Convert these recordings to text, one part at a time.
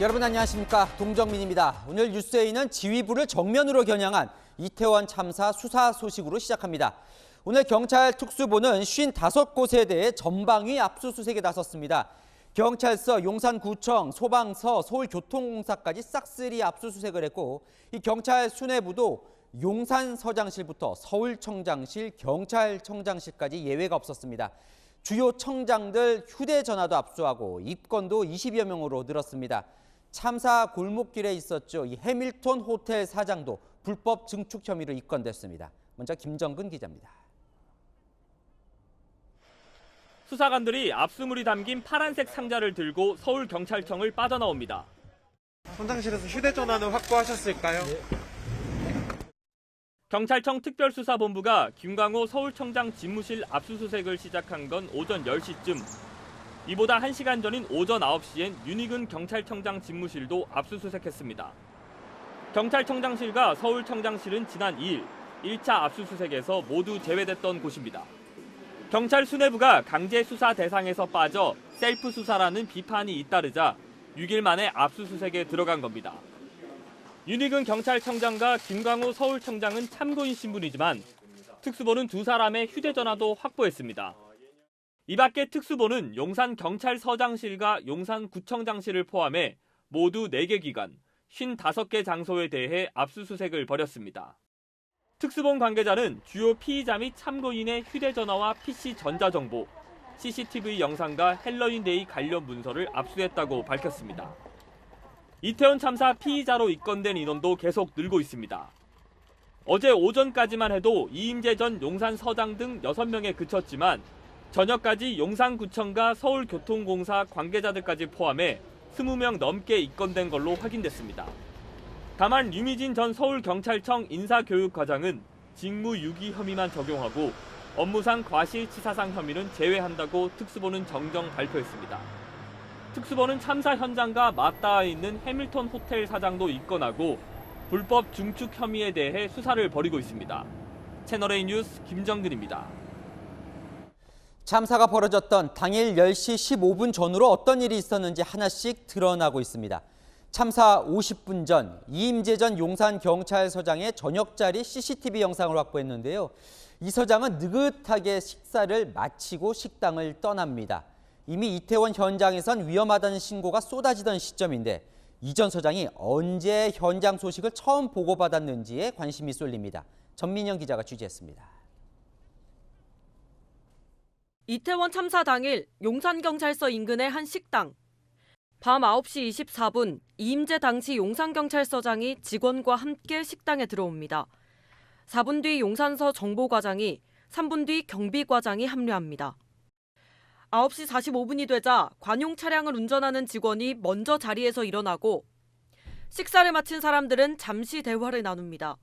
여러분 안녕하십니까, 동정민입니다. 오늘 뉴스에이는 지휘부를 정면으로 겨냥한 이태원 참사 수사 소식으로 시작합니다. 오늘 경찰 특수부는 55곳에 대해 전방위 압수수색에 나섰습니다. 경찰서, 용산구청, 소방서, 서울교통공사까지 싹쓸이 압수수색을 했고, 이 경찰 수뇌부도 용산서장실부터 서울청장실, 경찰청장실까지 예외가 없었습니다. 주요 청장들 휴대전화도 압수하고 입건도 20여 명으로 늘었습니다. 참사 골목길에 있었죠. 이 해밀턴 호텔 사장도 불법 증축 혐의로 입건됐습니다. 먼저 김정근 기자입니다. 수사관들이 압수물이 담긴 파란색 상자를 들고 서울경찰청을 빠져나옵니다. 청장실에서 휴대전화는 확보하셨을까요? 경찰청 특별수사본부가 김광호 서울청장 집무실 압수수색을 시작한 건 오전 10시쯤. 이보다 1시간 전인 오전 9시엔 윤희근 경찰청장 집무실도 압수수색했습니다. 경찰청장실과 서울청장실은 지난 2일 1차 압수수색에서 모두 제외됐던 곳입니다. 경찰 수뇌부가 강제 수사 대상에서 빠져 셀프 수사라는 비판이 잇따르자 6일 만에 압수수색에 들어간 겁니다. 윤희근 경찰청장과 김광호 서울청장은 참고인 신분이지만 특수본은 두 사람의 휴대전화도 확보했습니다. 이 밖에 특수본은 용산경찰서장실과 용산구청장실을 포함해 모두 4개 기관, 55개 장소에 대해 압수수색을 벌였습니다. 특수본 관계자는 주요 피의자 및 참고인의 휴대전화와 PC 전자정보, CCTV 영상과 헬로윈데이 관련 문서를 압수했다고 밝혔습니다. 이태원 참사 피의자로 입건된 인원도 계속 늘고 있습니다. 어제 오전까지만 해도 이임재 전 용산서장 등 6명에 그쳤지만 저녁까지 용산구청과 서울교통공사 관계자들까지 포함해 20명 넘게 입건된 걸로 확인됐습니다. 다만 유미진 전 서울경찰청 인사교육과장은 직무유기 혐의만 적용하고 업무상 과실치사상 혐의는 제외한다고 특수본은 정정 발표했습니다. 특수본은 참사 현장과 맞닿아 있는 해밀턴 호텔 사장도 입건하고 불법 중축 혐의에 대해 수사를 벌이고 있습니다. 채널A 뉴스 김정근입니다. 참사가 벌어졌던 당일 10시 15분 전후로 어떤 일이 있었는지 하나씩 드러나고 있습니다. 참사 50분 전 이임재 전 용산경찰서장의 저녁자리 CCTV 영상을 확보했는데요. 이 서장은 느긋하게 식사를 마치고 식당을 떠납니다. 이미 이태원 현장에선 위험하다는 신고가 쏟아지던 시점인데 이 전 서장이 언제 현장 소식을 처음 보고받았는지에 관심이 쏠립니다. 전민영 기자가 취재했습니다. 이태원 참사 당일 용산경찰서 인근의 한 식당. 밤 9시 24분 이임재 당시 용산경찰서장이 직원과 함께 식당에 들어옵니다. 4분 뒤 용산서 정보과장이, 3분 뒤 경비과장이 합류합니다. 9시 45분이 되자 관용 차량을 운전하는 직원이 먼저 자리에서 일어나고 식사를 마친 사람들은 잠시 대화를 나눕니다.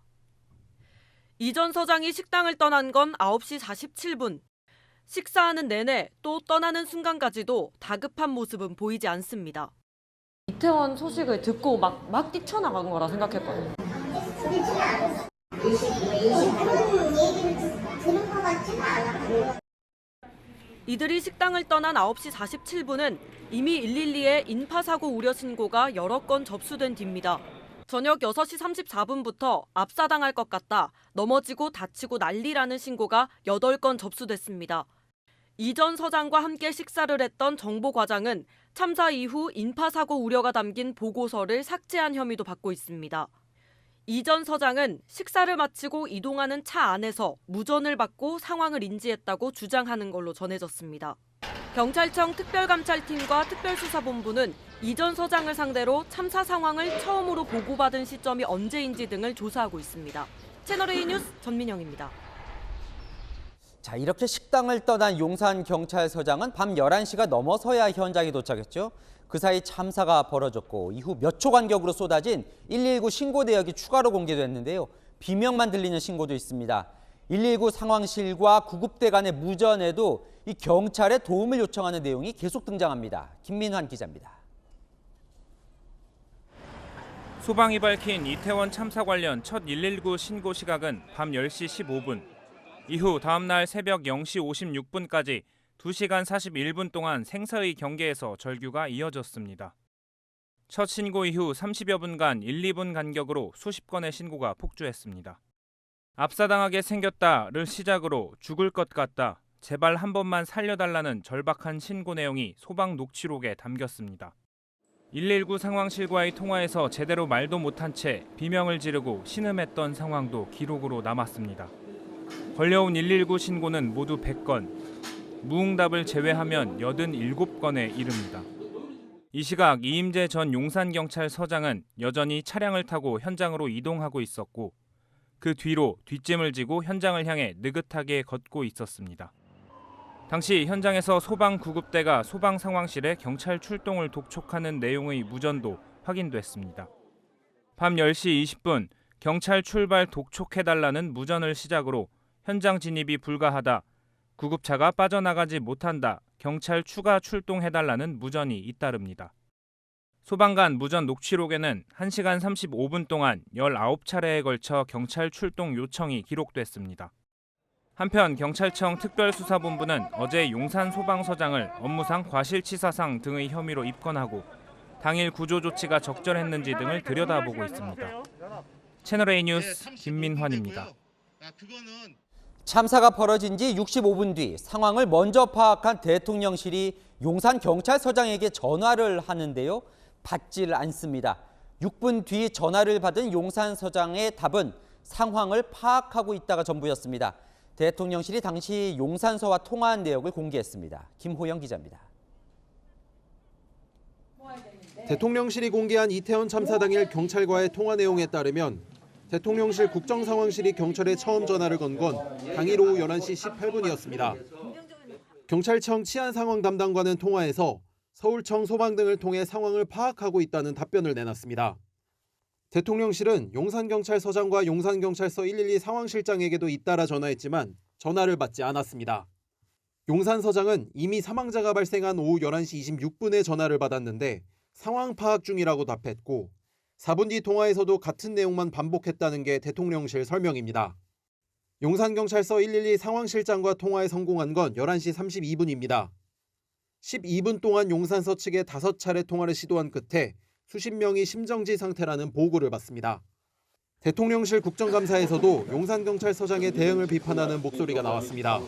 이 전 서장이 식당을 떠난 건 9시 47분. 식사하는 내내 또 떠나는 순간까지도 다급한 모습은 보이지 않습니다. 이태원 소식을 듣고 막 뛰쳐나간 거라 생각했거든요. 이들이 식당을 떠난 9시 47분은 이미 112에 인파사고 우려 신고가 여러 건 접수된 뒤입니다. 저녁 6시 34분부터 압사당할 것 같다, 넘어지고 다치고 난리라는 신고가 8건 접수됐습니다. 이 전 서장과 함께 식사를 했던 정보과장은 참사 이후 인파사고 우려가 담긴 보고서를 삭제한 혐의도 받고 있습니다. 이 전 서장은 식사를 마치고 이동하는 차 안에서 무전을 받고 상황을 인지했다고 주장하는 걸로 전해졌습니다. 경찰청 특별감찰팀과 특별수사본부는 이 전 서장을 상대로 참사 상황을 처음으로 보고받은 시점이 언제인지 등을 조사하고 있습니다. 채널A 뉴스 전민영입니다. 자, 이렇게 식당을 떠난 용산경찰서장은 밤 11시가 넘어서야 현장에 도착했죠. 그 사이 참사가 벌어졌고 이후 몇 초 간격으로 쏟아진 119 신고 내역이 추가로 공개됐는데요. 비명만 들리는 신고도 있습니다. 119 상황실과 구급대 간의 무전에도 이 경찰의 도움을 요청하는 내용이 계속 등장합니다. 김민환 기자입니다. 소방이 밝힌 이태원 참사 관련 첫 119 신고 시각은 밤 10시 15분. 이후 다음 날 새벽 0시 56분까지 2시간 41분 동안 생사의 경계에서 절규가 이어졌습니다. 첫 신고 이후 30여 분간 1, 2분 간격으로 수십 건의 신고가 폭주했습니다. 압사당하게 생겼다를 시작으로 죽을 것 같다, 제발 한 번만 살려달라는 절박한 신고 내용이 소방 녹취록에 담겼습니다. 119 상황실과의 통화에서 제대로 말도 못한 채 비명을 지르고 신음했던 상황도 기록으로 남았습니다. 걸려온 119 신고는 모두 100건, 무응답을 제외하면 87건에 이릅니다. 이 시각 이임재 전 용산경찰서장은 여전히 차량을 타고 현장으로 이동하고 있었고 그 뒤로 뒷짐을 지고 현장을 향해 느긋하게 걷고 있었습니다. 당시 현장에서 소방구급대가 소방상황실에 경찰 출동을 독촉하는 내용의 무전도 확인됐습니다. 밤 10시 20분 경찰 출발 독촉해달라는 무전을 시작으로 현장 진입이 불가하다, 구급차가 빠져나가지 못한다, 경찰 추가 출동해달라는 무전이 잇따릅니다. 소방관 무전 녹취록에는 1시간 35분 동안 19차례에 걸쳐 경찰 출동 요청이 기록됐습니다. 한편 경찰청 특별수사본부는 어제 용산소방서장을 업무상 과실치사상 등의 혐의로 입건하고 당일 구조 조치가 적절했는지 등을 들여다보고 있습니다. 채널A 뉴스 김민환입니다. 참사가 벌어진 지 65분 뒤 상황을 먼저 파악한 대통령실이 용산경찰서장에게 전화를 하는데요. 받질 않습니다. 6분 뒤 전화를 받은 용산서장의 답은 상황을 파악하고 있다가 전부였습니다. 대통령실이 당시 용산서와 통화한 내역을 공개했습니다. 김호영 기자입니다. 대통령실이 공개한 이태원 참사 당일 경찰과의 통화 내용에 따르면 대통령실 국정상황실이 경찰에 처음 전화를 건 건 당일 오후 11시 18분이었습니다. 경찰청 치안상황 담당관은 통화에서 서울청 소방 등을 통해 상황을 파악하고 있다는 답변을 내놨습니다. 대통령실은 용산경찰서장과 용산경찰서 112 상황실장에게도 잇따라 전화했지만 전화를 받지 않았습니다. 용산서장은 이미 사망자가 발생한 오후 11시 26분에 전화를 받았는데 상황 파악 중이라고 답했고 4분 뒤 통화에서도 같은 내용만 반복했다는 게 대통령실 설명입니다. 용산경찰서 112 상황실장과 통화에 성공한 건 11시 32분입니다. 12분 동안 용산서 측에 5차례 통화를 시도한 끝에 수십 명이 심정지 상태라는 보고를 받습니다. 대통령실 국정감사에서도 용산경찰서장의 대응을 비판하는 목소리가 나왔습니다.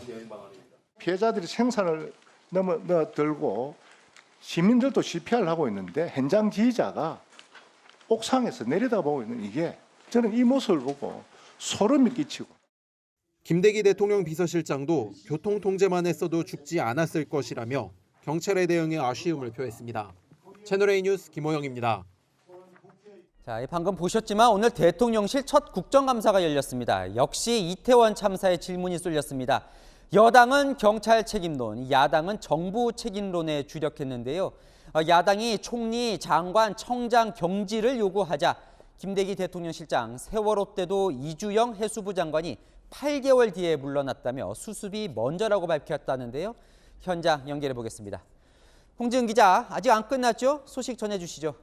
피해자들이 생산을 넘어들고 시민들도 CPR을 하고 있는데 현장 지휘자가 옥상에서 내려다보고 있는 이게 저는 이 모습을 보고 소름이 끼치고. 김대기 대통령 비서실장도 교통 통제만 했어도 죽지 않았을 것이라며 경찰의 대응에 아쉬움을 표했습니다. 채널A 뉴스 김호영입니다. 자, 방금 보셨지만 오늘 대통령실 첫 국정감사가 열렸습니다. 역시 이태원 참사에 질문이 쏠렸습니다. 여당은 경찰 책임론, 야당은 정부 책임론에 주력했는데요. 야당이 총리, 장관, 청장 경질을 요구하자 김대기 대통령실장 세월호 때도 이주영 해수부 장관이 8개월 뒤에 물러났다며 수습이 먼저라고 밝혔다는데요. 현장 연결해 보겠습니다. 홍지은 기자, 아직 안 끝났죠? 소식 전해주시죠.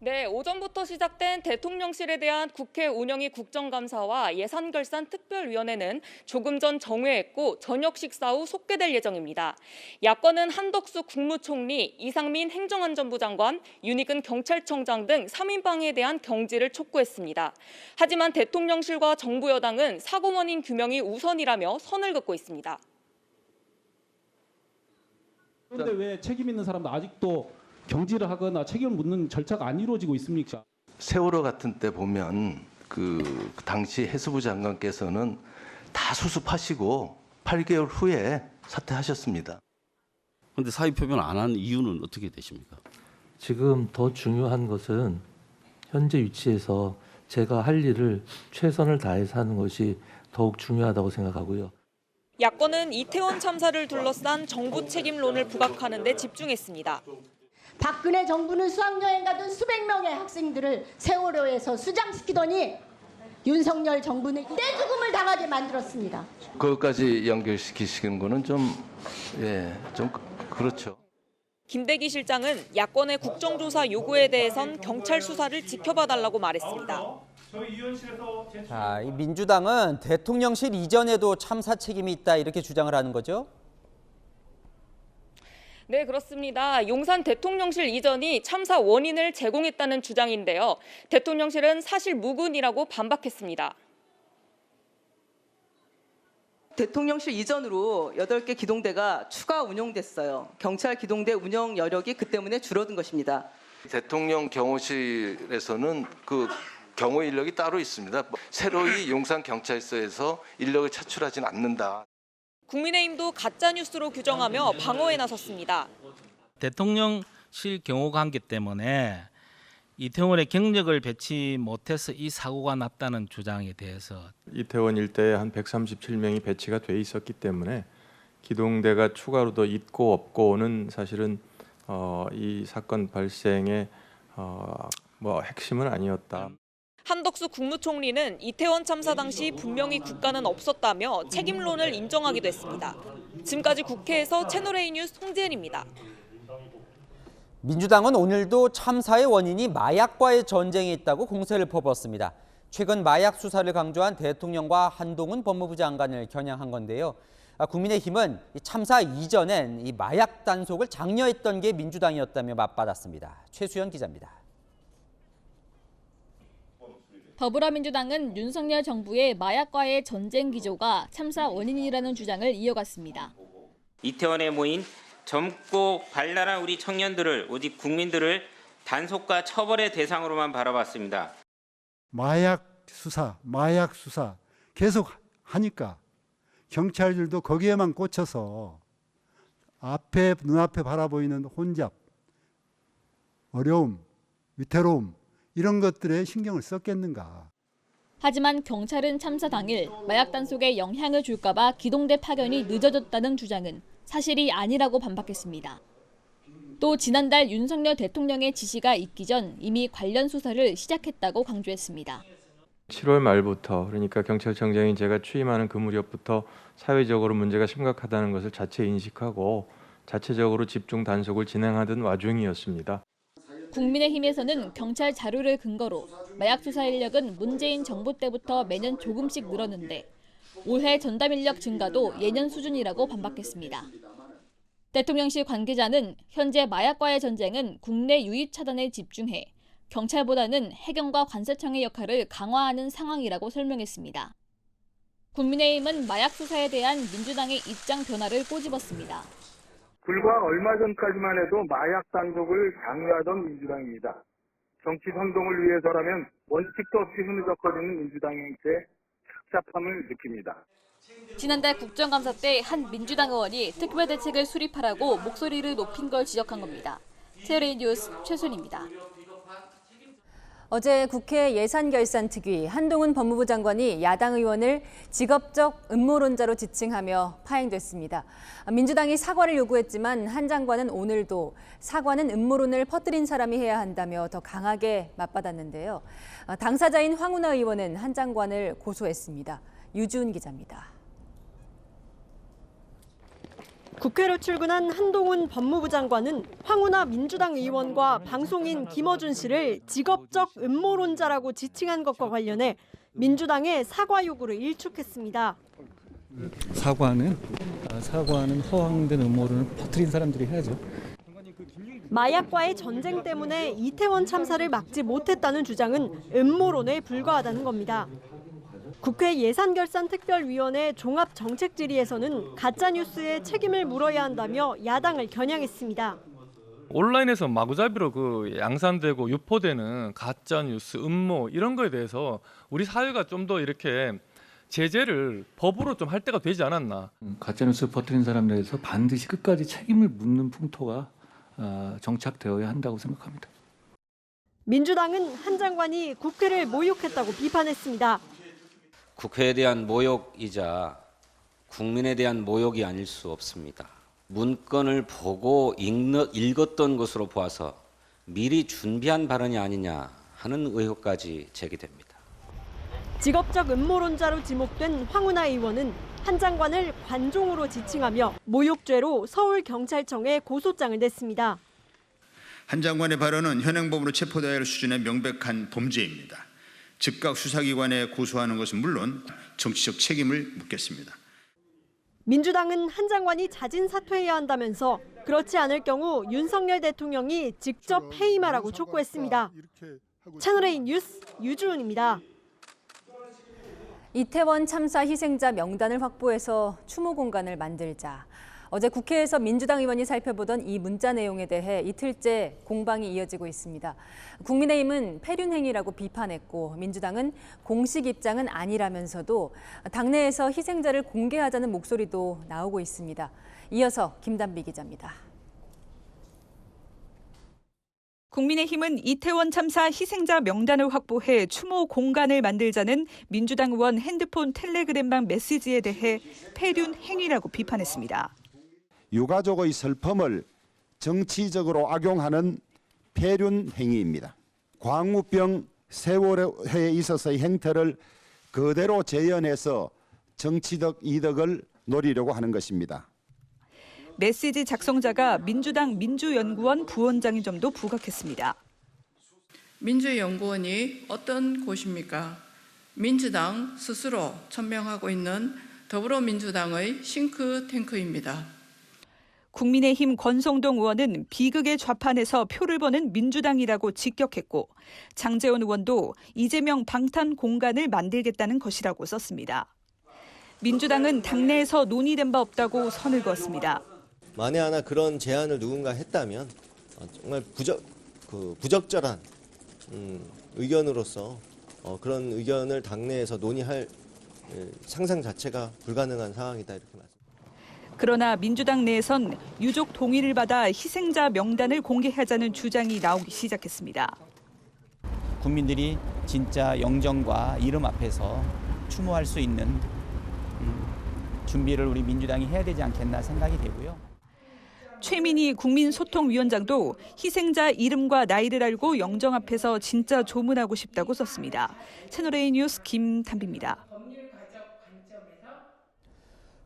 네, 오전부터 시작된 대통령실에 대한 국회 운영위 국정감사와 예산결산특별위원회는 조금 전 정회했고 저녁 식사 후 속개될 예정입니다. 야권은 한덕수 국무총리, 이상민 행정안전부 장관, 윤익은 경찰청장 등 3인방에 대한 경질을 촉구했습니다. 하지만 대통령실과 정부 여당은 사고 원인 규명이 우선이라며 선을 긋고 있습니다. 그런데 왜 책임 있는 사람도 아직도 경질을 하거나 책임을 묻는 절차가 안 이루어지고 있습니까? 세월호 같은 때 보면 그 당시 해수부 장관께서는 다 수습하시고 8개월 후에 사퇴하셨습니다. 그런데 사의 표명 안 한 이유는 어떻게 되십니까? 지금 더 중요한 것은 현재 위치에서 제가 할 일을 최선을 다해서 하는 것이 더욱 중요하다고 생각하고요. 야권은 이태원 참사를 둘러싼 정부 책임론을 부각하는 데 집중했습니다. 박근혜 정부는 수학여행 가던 수백 명의 학생들을 세월호에서 수장시키더니 윤석열 정부는 떼죽음을 당하게 만들었습니다. 그것까지 연결시키시는 거는 좀 그렇죠. 김대기 실장은 야권의 국정조사 요구에 대해선 경찰 수사를 지켜봐달라고 말했습니다. 자, 이 민주당은 대통령실 이전에도 참사 책임이 있다 이렇게 주장을 하는 거죠? 네, 그렇습니다. 용산 대통령실 이전이 참사 원인을 제공했다는 주장인데요. 대통령실은 사실 무근이라고 반박했습니다. 대통령실 이전으로 8개 기동대가 추가 운용됐어요. 경찰 기동대 운영 여력이 그 때문에 줄어든 것입니다. 대통령 경호실에서는 그 경호 인력이 따로 있습니다. 새로이 용산 경찰서에서 인력을 차출하지는 않는다. 국민의힘도 가짜뉴스로 규정하며 방어에 나섰습니다. 대통령실 경호 관계 때문에 이태원에 경력을 배치 못해서 이 사고가 났다는 주장에 대해서 이태원 일대에 한 137명이 배치가 돼 있었기 때문에 기동대가 추가로 더 있고 없고는 사실은 이 사건 발생의 핵심은 아니었다. 한덕수 국무총리는 이태원 참사 당시 분명히 국가는 없었다며 책임론을 인정하기도 했습니다. 지금까지 국회에서 채널A 뉴스 홍재은입니다. 민주당은 오늘도 참사의 원인이 마약과의 전쟁에 있다고 공세를 퍼부었습니다. 최근 마약 수사를 강조한 대통령과 한동훈 법무부 장관을 겨냥한 건데요. 국민의힘은 참사 이전엔 이 마약 단속을 장려했던 게 민주당이었다며 맞받았습니다. 최수연 기자입니다. 더불어민주당은 윤석열 정부의 마약과의 전쟁 기조가 참사 원인이라는 주장을 이어갔습니다. 이태원에 모인 젊고 발랄한 우리 청년들을, 오직 국민들을 단속과 처벌의 대상으로만 바라봤습니다. 마약 수사 계속 하니까 경찰들도 거기에만 꽂혀서 눈앞에 바라보이는 혼잡, 어려움, 위태로움 이런 것들에 신경을 썼겠는가. 하지만 경찰은 참사 당일 마약 단속에 영향을 줄까 봐 기동대 파견이 늦어졌다는 주장은 사실이 아니라고 반박했습니다. 또 지난달 윤석열 대통령의 지시가 있기 전 이미 관련 수사를 시작했다고 강조했습니다. 7월 말부터 그러니까 경찰청장인 제가 취임하는 그 무렵부터 사회적으로 문제가 심각하다는 것을 자체 인식하고 자체적으로 집중 단속을 진행하던 와중이었습니다. 국민의힘에서는 경찰 자료를 근거로 마약 수사 인력은 문재인 정부 때부터 매년 조금씩 늘었는데 올해 전담 인력 증가도 예년 수준이라고 반박했습니다. 대통령실 관계자는 현재 마약과의 전쟁은 국내 유입 차단에 집중해 경찰보다는 해경과 관세청의 역할을 강화하는 상황이라고 설명했습니다. 국민의힘은 마약 수사에 대한 민주당의 입장 변화를 꼬집었습니다. 불과 얼마 전까지만 해도 마약 단속을 장려하던 민주당입니다. 정치 선동을 위해서라면 원칙도 없이 흐느적거리는 민주당의 행태에 착잡함을 느낍니다. 지난달 국정감사 때 한 민주당 의원이 특별대책을 수립하라고 목소리를 높인 걸 지적한 겁니다. 채널A 뉴스 최순입니다. 어제 국회 예산결산특위 한동훈 법무부 장관이 야당 의원을 직업적 음모론자로 지칭하며 파행됐습니다. 민주당이 사과를 요구했지만 한 장관은 오늘도 사과는 음모론을 퍼뜨린 사람이 해야 한다며 더 강하게 맞받았는데요. 당사자인 황운하 의원은 한 장관을 고소했습니다. 유주은 기자입니다. 국회로 출근한 한동훈 법무부 장관은 황운하 민주당 의원과 방송인 김어준 씨를 직업적 음모론자라고 지칭한 것과 관련해 민주당의 사과 요구를 일축했습니다. 사과는 허황된 음모론을 퍼뜨린 사람들이 해야죠. 마약과의 전쟁 때문에 이태원 참사를 막지 못했다는 주장은 음모론에 불과하다는 겁니다. 국회 예산결산특별위원회 종합정책질의에서는 가짜뉴스에 책임을 물어야 한다며 야당을 겨냥했습니다. 온라인에서 마구잡이로 양산되고 유포되는 가짜뉴스, 음모 이런 거에 대해서 우리 사회가 좀 더 이렇게 제재를 법으로 좀 할 때가 되지 않았나. 가짜뉴스 퍼뜨린 사람들에 대해서 반드시 끝까지 책임을 묻는 풍토가 정착되어야 한다고 생각합니다. 민주당은 한 장관이 국회를 모욕했다고 비판했습니다. 국회에 대한 모욕이자 국민에 대한 모욕이 아닐 수 없습니다. 문건을 보고 읽었던 것으로 보아서 미리 준비한 발언이 아니냐 하는 의혹까지 제기됩니다. 직업적 음모론자로 지목된 황운하 의원은 한 장관을 관종으로 지칭하며 모욕죄로 서울경찰청에 고소장을 냈습니다. 한 장관의 발언은 현행법으로 체포돼야 할 수준의 명백한 범죄입니다. 즉각 수사기관에 고소하는 것은 물론 정치적 책임을 묻겠습니다. 민주당은 한 장관이 자진 사퇴해야 한다면서 그렇지 않을 경우 윤석열 대통령이 직접 해임하라고 촉구했습니다. 채널A 뉴스 유주은입니다. 이태원 참사 희생자 명단을 확보해서 추모 공간을 만들자. 어제 국회에서 민주당 의원이 살펴보던 이 문자 내용에 대해 이틀째 공방이 이어지고 있습니다. 국민의힘은 폐륜 행위라고 비판했고 민주당은 공식 입장은 아니라면서도 당내에서 희생자를 공개하자는 목소리도 나오고 있습니다. 이어서 김단비 기자입니다. 국민의힘은 이태원 참사 희생자 명단을 확보해 추모 공간을 만들자는 민주당 의원 핸드폰 텔레그램방 메시지에 대해 폐륜 행위라고 비판했습니다. 유가족의 슬픔을 정치적으로 악용하는 폐륜 행위입니다. 광우병 세월호에 있어서의 행태를 그대로 재현해서 정치적 이득을 노리려고 하는 것입니다. 메시지 작성자가 민주당 민주연구원 부원장인 점도 부각했습니다. 민주연구원이 어떤 곳입니까? 민주당 스스로 천명하고 있는 더불어민주당의 싱크탱크입니다. 국민의힘 권성동 의원은 비극의 좌판에서 표를 버는 민주당이라고 직격했고 장제원 의원도 이재명 방탄 공간을 만들겠다는 것이라고 썼습니다. 민주당은 당내에서 논의된 바 없다고 선을 그었습니다. 만에 하나 그런 제안을 누군가 했다면 정말 부적절한 의견으로서 그런 의견을 당내에서 논의할 상상 자체가 불가능한 상황이다 이렇게 말씀드립니다. 그러나 민주당 내에선 유족 동의를 받아 희생자 명단을 공개하자는 주장이 나오기 시작했습니다. 국민들이 진짜 영정과 이름 앞에서 추모할 수 있는 준비를 우리 민주당이 해야 되지 않겠나 생각이 되고요. 최민희 국민소통위원장도 희생자 이름과 나이를 알고 영정 앞에서 진짜 조문하고 싶다고 썼습니다. 채널A 뉴스 김단비입니다.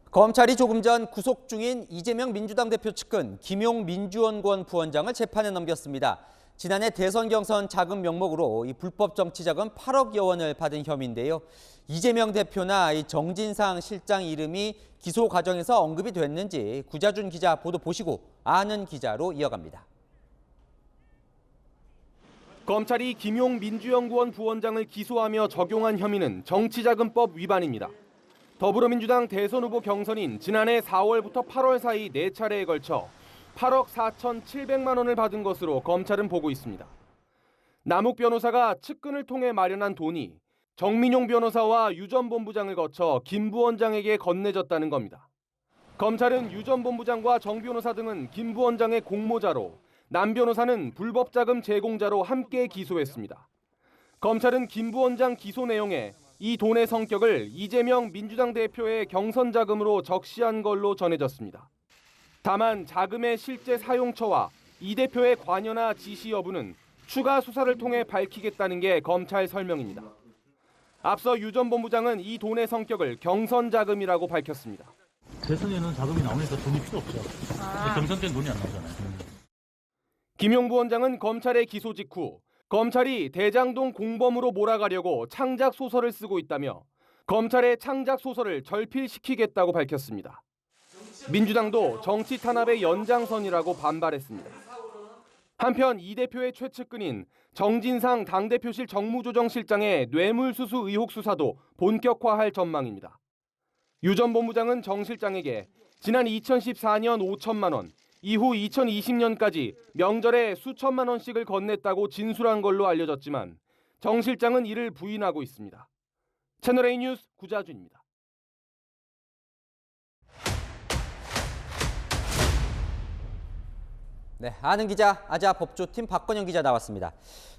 검찰이 조금 전 구속 중인 이재명 민주당 대표 측근 김용 민주연구원 부원장을 재판에 넘겼습니다. 지난해 대선 경선 자금 명목으로 이 불법 정치자금 8억여 원을 받은 혐의인데요. 이재명 대표나 이 정진상 실장 이름이 기소 과정에서 언급이 됐는지 구자준 기자 보도 보시고 아는 기자로 이어갑니다. 검찰이 김용 민주연구원 부원장을 기소하며 적용한 혐의는 정치자금법 위반입니다. 더불어민주당 대선 후보 경선인 지난해 4월부터 8월 사이 4차례에 걸쳐 8억 4,700만 원을 받은 것으로 검찰은 보고 있습니다. 남욱 변호사가 측근을 통해 마련한 돈이 정민용 변호사와 유 전 본부장을 거쳐 김 부원장에게 건네졌다는 겁니다. 검찰은 유 전 본부장과 정 변호사 등은 김 부원장의 공모자로 남 변호사는 불법 자금 제공자로 함께 기소했습니다. 검찰은 김 부원장 기소 내용에 이 돈의 성격을 이재명 민주당 대표의 경선 자금으로 적시한 걸로 전해졌습니다. 다만 자금의 실제 사용처와 이 대표의 관여나 지시 여부는 추가 수사를 통해 밝히겠다는 게 검찰 설명입니다. 앞서 유 전 본부장은 이 돈의 성격을 경선 자금이라고 밝혔습니다. 대선에는 자금이 나오니까 돈이 필요 없죠. 경선 때는 돈이 안 나오잖아요. 김용 부원장은 검찰의 기소 직후 검찰이 대장동 공범으로 몰아가려고 창작 소설을 쓰고 있다며 검찰의 창작 소설을 절필시키겠다고 밝혔습니다. 민주당도 정치 탄압의 연장선이라고 반발했습니다. 한편 이 대표의 최측근인 정진상 당대표실 정무조정실장의 뇌물수수 의혹 수사도 본격화할 전망입니다. 유 전 본부장은 정 실장에게 지난 2014년 5천만 원, 이후 2020년까지 명절에 수천만 원씩을 건넸다고 진술한 걸로 알려졌지만 정 실장은 이를 부인하고 있습니다. 채널A 뉴스 구자준입니다. 네, 아는 기자, 아자 법조팀 박건영 기자 나왔습니다.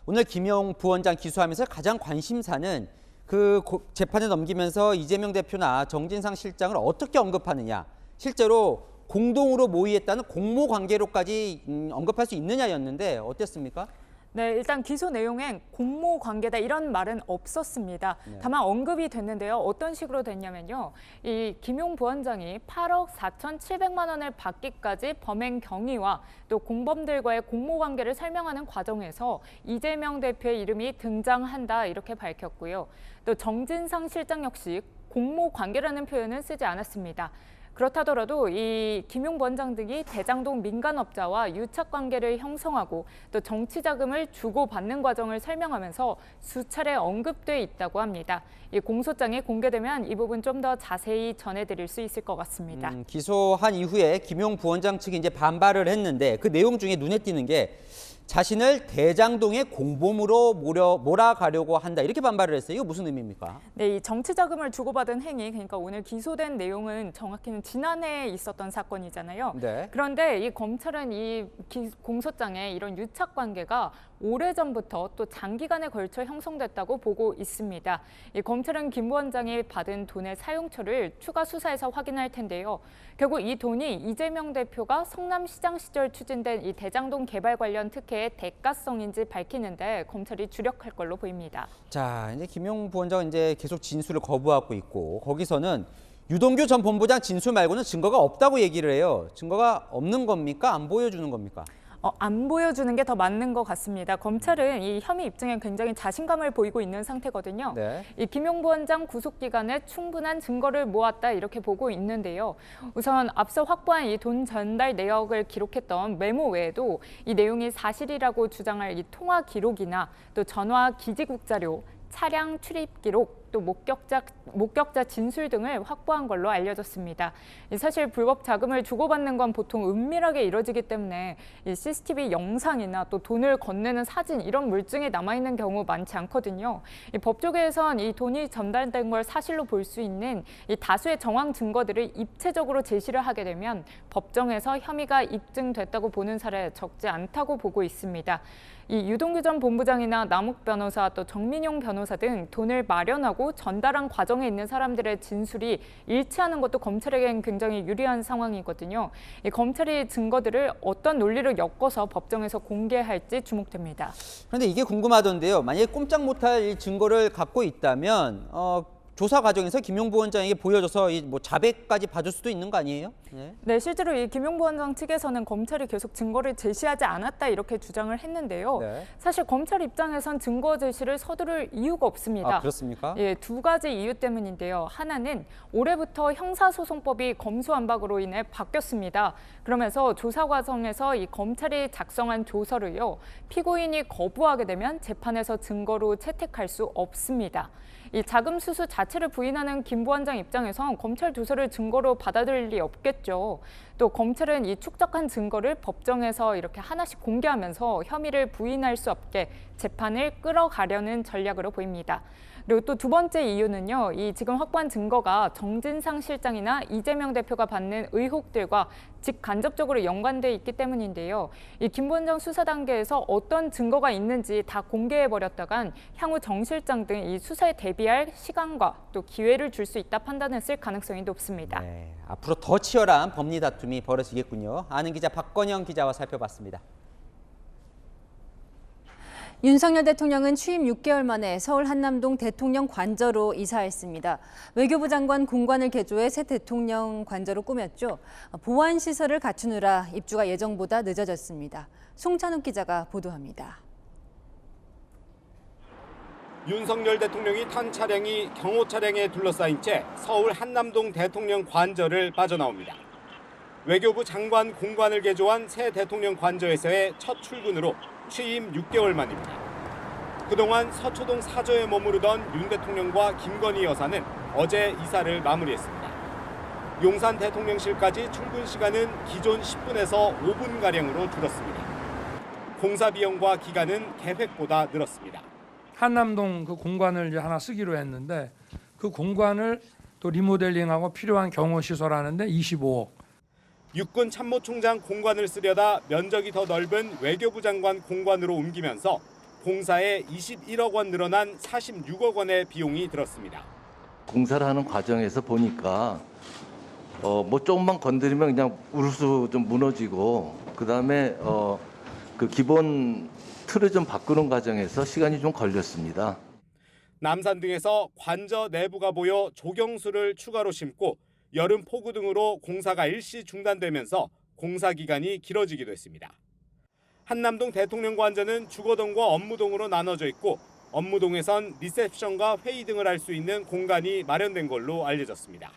오늘 김용 부원장 기소하면서 가장 관심사는 그 재판에 넘기면서 이재명 대표나 정진상 실장을 어떻게 언급하느냐, 실제로 공동으로 모의했다는 공모 관계로까지 언급할 수 있느냐였는데 어땠습니까? 네, 일단 기소 내용엔 공모 관계다 이런 말은 없었습니다. 네. 다만 언급이 됐는데요. 어떤 식으로 됐냐면요. 이 김용 부원장이 8억 4,700만 원을 받기까지 범행 경위와 또 공범들과의 공모 관계를 설명하는 과정에서 이재명 대표의 이름이 등장한다 이렇게 밝혔고요. 또 정진상 실장 역시 공모 관계라는 표현은 쓰지 않았습니다. 그렇다더라도 이 김용 부원장 등이 대장동 민간업자와 유착 관계를 형성하고 또 정치 자금을 주고받는 과정을 설명하면서 수차례 언급돼 있다고 합니다. 이 공소장이 공개되면 이 부분 좀 더 자세히 전해드릴 수 있을 것 같습니다. 기소한 이후에 김용 부원장 측이 이제 반발을 했는데 그 내용 중에 눈에 띄는 게 자신을 대장동의 공범으로 몰아가려고 한다 이렇게 반발을 했어요. 이거 무슨 의미입니까? 네, 이 정치 자금을 주고받은 행위, 그러니까 오늘 기소된 내용은 정확히는 지난해에 있었던 사건이잖아요. 네. 그런데 이 검찰은 이 공소장에 이런 유착 관계가 오래전부터 또 장기간에 걸쳐 형성됐다고 보고 있습니다. 이 검찰은 김 부원장이 받은 돈의 사용처를 추가 수사에서 확인할 텐데요. 결국 이 돈이 이재명 대표가 성남시장 시절 추진된 이 대장동 개발 관련 특혜의 대가성인지 밝히는데 검찰이 주력할 걸로 보입니다. 자, 이제 김용 부원장은 이제 계속 진술을 거부하고 있고 거기서는 유동규 전 본부장 진술 말고는 증거가 없다고 얘기를 해요. 증거가 없는 겁니까? 안 보여주는 겁니까? 안 보여주는 게 더 맞는 것 같습니다. 검찰은 이 혐의 입증에 굉장히 자신감을 보이고 있는 상태거든요. 네. 이 김용 부원장 구속 기간에 충분한 증거를 모았다 이렇게 보고 있는데요. 우선 앞서 확보한 이 돈 전달 내역을 기록했던 메모 외에도 이 내용이 사실이라고 주장할 이 통화 기록이나 또 전화 기지국 자료, 차량 출입 기록, 또 목격자 진술 등을 확보한 걸로 알려졌습니다. 사실 불법 자금을 주고받는 건 보통 은밀하게 이뤄지기 때문에 이 CCTV 영상이나 또 돈을 건네는 사진 이런 물증이 남아있는 경우 많지 않거든요. 법조계에선 이 돈이 전달된 걸 사실로 볼 수 있는 이 다수의 정황 증거들을 입체적으로 제시를 하게 되면 법정에서 혐의가 입증됐다고 보는 사례 적지 않다고 보고 있습니다. 이 유동규 전 본부장이나 남욱 변호사 또 정민용 변호사 등 돈을 마련하고 전달한 과정에 있는 사람들의 진술이 일치하는 것도 검찰에겐 굉장히 유리한 상황이거든요. 이 검찰이 증거들을 어떤 논리로 엮어서 법정에서 공개할지 주목됩니다. 그런데 이게 궁금하던데요. 만약에 꼼짝 못할 이 증거를 갖고 있다면 조사 과정에서 김용 부원장에게 보여줘서 뭐 자백까지 받을 수도 있는 거 아니에요? 네, 실제로 이 김용 부원장 측에서는 검찰이 계속 증거를 제시하지 않았다 이렇게 주장을 했는데요. 네. 사실 검찰 입장에선 증거 제시를 서두를 이유가 없습니다. 아, 그렇습니까? 예, 두 가지 이유 때문인데요. 하나는 올해부터 형사소송법이 검수완박으로 인해 바뀌었습니다. 그러면서 조사 과정에서 이 검찰이 작성한 조서를요, 피고인이 거부하게 되면 재판에서 증거로 채택할 수 없습니다. 이 자금 수수 자체를 부인하는 김 부원장 입장에선 검찰 조서를 증거로 받아들일 리 없겠죠. 또 검찰은 이 축적한 증거를 법정에서 이렇게 하나씩 공개하면서 혐의를 부인할 수 없게 재판을 끌어가려는 전략으로 보입니다. 그리고 또 두 번째 이유는요, 이 지금 확보한 증거가 정진상 실장이나 이재명 대표가 받는 의혹들과 직간접적으로 연관돼 있기 때문인데요. 이 김 부원장 수사 단계에서 어떤 증거가 있는지 다 공개해버렸다간 향후 정 실장 등 이 수사에 대비할 시간과 또 기회를 줄 수 있다 판단했을 가능성이 높습니다. 네, 앞으로 더 치열한 법리 다툼이 벌어지겠군요. 아는 기자 박건영 기자와 살펴봤습니다. 윤석열 대통령은 취임 6개월 만에 서울 한남동 대통령 관저로 이사했습니다. 외교부 장관 공관을 개조해 새 대통령 관저로 꾸몄죠. 보안 시설을 갖추느라 입주가 예정보다 늦어졌습니다. 송찬욱 기자가 보도합니다. 윤석열 대통령이 탄 차량이 경호 차량에 둘러싸인 채 서울 한남동 대통령 관저를 빠져나옵니다. 외교부 장관 공관을 개조한 새 대통령 관저에서의 첫 출근으로 취임 6개월 만입니다. 그동안 서초동 사저에 머무르던 윤 대통령과 김건희 여사는 어제 이사를 마무리했습니다. 용산 대통령실까지 출근 시간은 기존 10분에서 5분가량으로 줄었습니다. 공사 비용과 기간은 계획보다 늘었습니다. 한남동 그 공관을 이제 하나 쓰기로 했는데 그 공관을 또 리모델링하고 필요한 경호 시설하는데 25억. 육군 참모총장 공관을 쓰려다 면적이 더 넓은 외교부 장관 공관으로 옮기면서 공사에 21억 원 늘어난 46억 원의 비용이 들었습니다. 공사를 하는 과정에서 보니까 뭐 조금만 건드리면 그냥 우르르 좀 무너지고 그다음에 그 기본 틀을 좀 바꾸는 과정에서 시간이 좀 걸렸습니다. 남산 등에서 관저 내부가 보여 조경수를 추가로 심고 여름 폭우 등으로 공사가 일시 중단되면서 공사 기간이 길어지기도 했습니다. 한남동 대통령 관저는 주거동과 업무동으로 나눠져 있고 업무동에선 리셉션과 회의 등을 할 수 있는 공간이 마련된 걸로 알려졌습니다.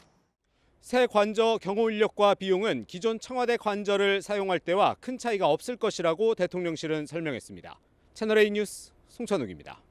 새 관저 경호 인력과 비용은 기존 청와대 관저를 사용할 때와 큰 차이가 없을 것이라고 대통령실은 설명했습니다. 채널A 뉴스 송천욱입니다.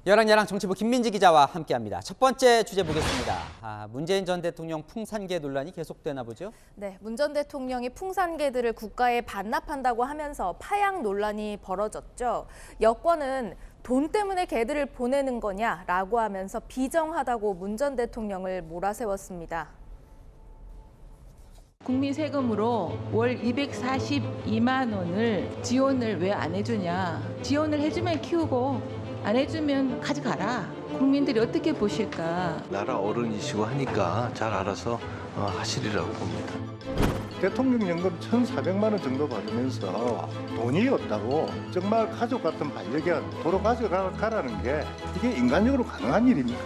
여랑야랑 정치부 김민지 기자와 함께합니다. 첫 번째 주제 보겠습니다. 문재인 전 대통령 풍산개 논란이 계속되나 보죠? 네, 문 전 대통령이 풍산개들을 국가에 반납한다고 하면서 파양 논란이 벌어졌죠. 여권은 돈 때문에 개들을 보내는 거냐라고 하면서 비정하다고 문 전 대통령을 몰아세웠습니다. 국민 세금으로 월 242만 원을 지원을 왜 안 해주냐. 지원을 해주면 키우고 안 해주면 가져가라. 국민들이 어떻게 보실까. 나라 어른이시고 하니까 잘 알아서 하시리라고 봅니다. 대통령 연금 1,400만 원 정도 받으면서 돈이 없다고 정말 가족 같은 반려견 도로 가져가라는 게 이게 인간적으로 가능한 일입니까?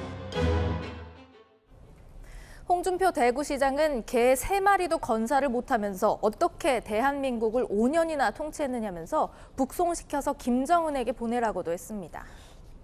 홍준표 대구시장은 개 3마리도 건사를 못하면서 어떻게 대한민국을 5년이나 통치했느냐면서 북송시켜서 김정은에게 보내라고도 했습니다.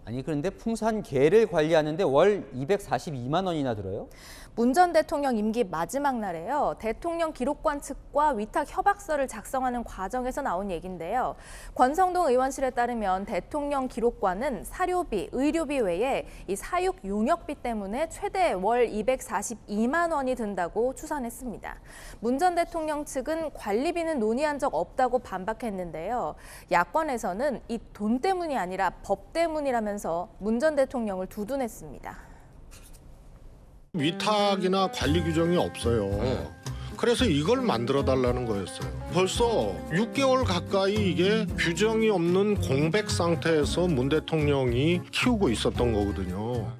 아니 그런데 풍산개를 관리하는데 월 242만 원이나 들어요? 문 전 대통령 임기 마지막 날에요. 대통령 기록관 측과 위탁 협약서를 작성하는 과정에서 나온 얘기인데요. 권성동 의원실에 따르면 대통령 기록관은 사료비, 의료비 외에 이 사육 용역비 때문에 최대 월 242만 원이 든다고 추산했습니다. 문 전 대통령 측은 관리비는 논의한 적 없다고 반박했는데요. 야권에서는 이 돈 때문이 아니라 법 때문이라면서 문 전 대통령을 두둔했습니다. 위탁이나 관리 규정이 없어요. 그래서 이걸 만들어 달라는 거였어요. 벌써 6개월 가까이 이게 규정이 없는 공백 상태에서 문 대통령이 키우고 있었던 거거든요.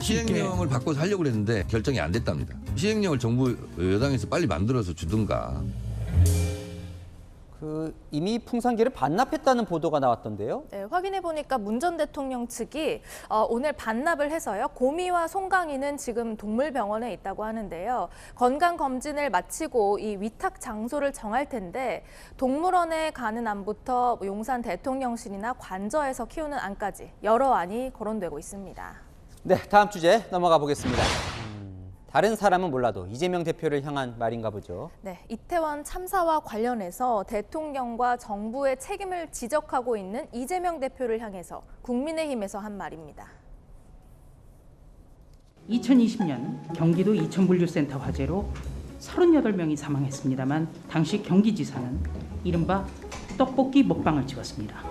시행령을 바꿔서 하려고 그랬는데 결정이 안 됐답니다. 시행령을 정부 여당에서 빨리 만들어서 주든가. 이미 풍산개를 반납했다는 보도가 나왔던데요. 네, 확인해 보니까 문 전 대통령 측이 오늘 반납을 해서요. 고미와 송강이는 지금 동물병원에 있다고 하는데요. 건강 검진을 마치고 이 위탁 장소를 정할 텐데 동물원에 가는 안부터 용산 대통령실이나 관저에서 키우는 안까지 여러 안이 거론되고 있습니다. 네, 다음 주제 넘어가 보겠습니다. 다른 사람은 몰라도 이재명 대표를 향한 말인가 보죠. 네, 이태원 참사와 관련해서 대통령과 정부의 책임을 지적하고 있는 이재명 대표를 향해서 국민의힘에서 한 말입니다. 2020년 경기도 이천물류센터 화재로 38명이 사망했습니다만 당시 경기지사는 이른바 떡볶이 먹방을 찍었습니다.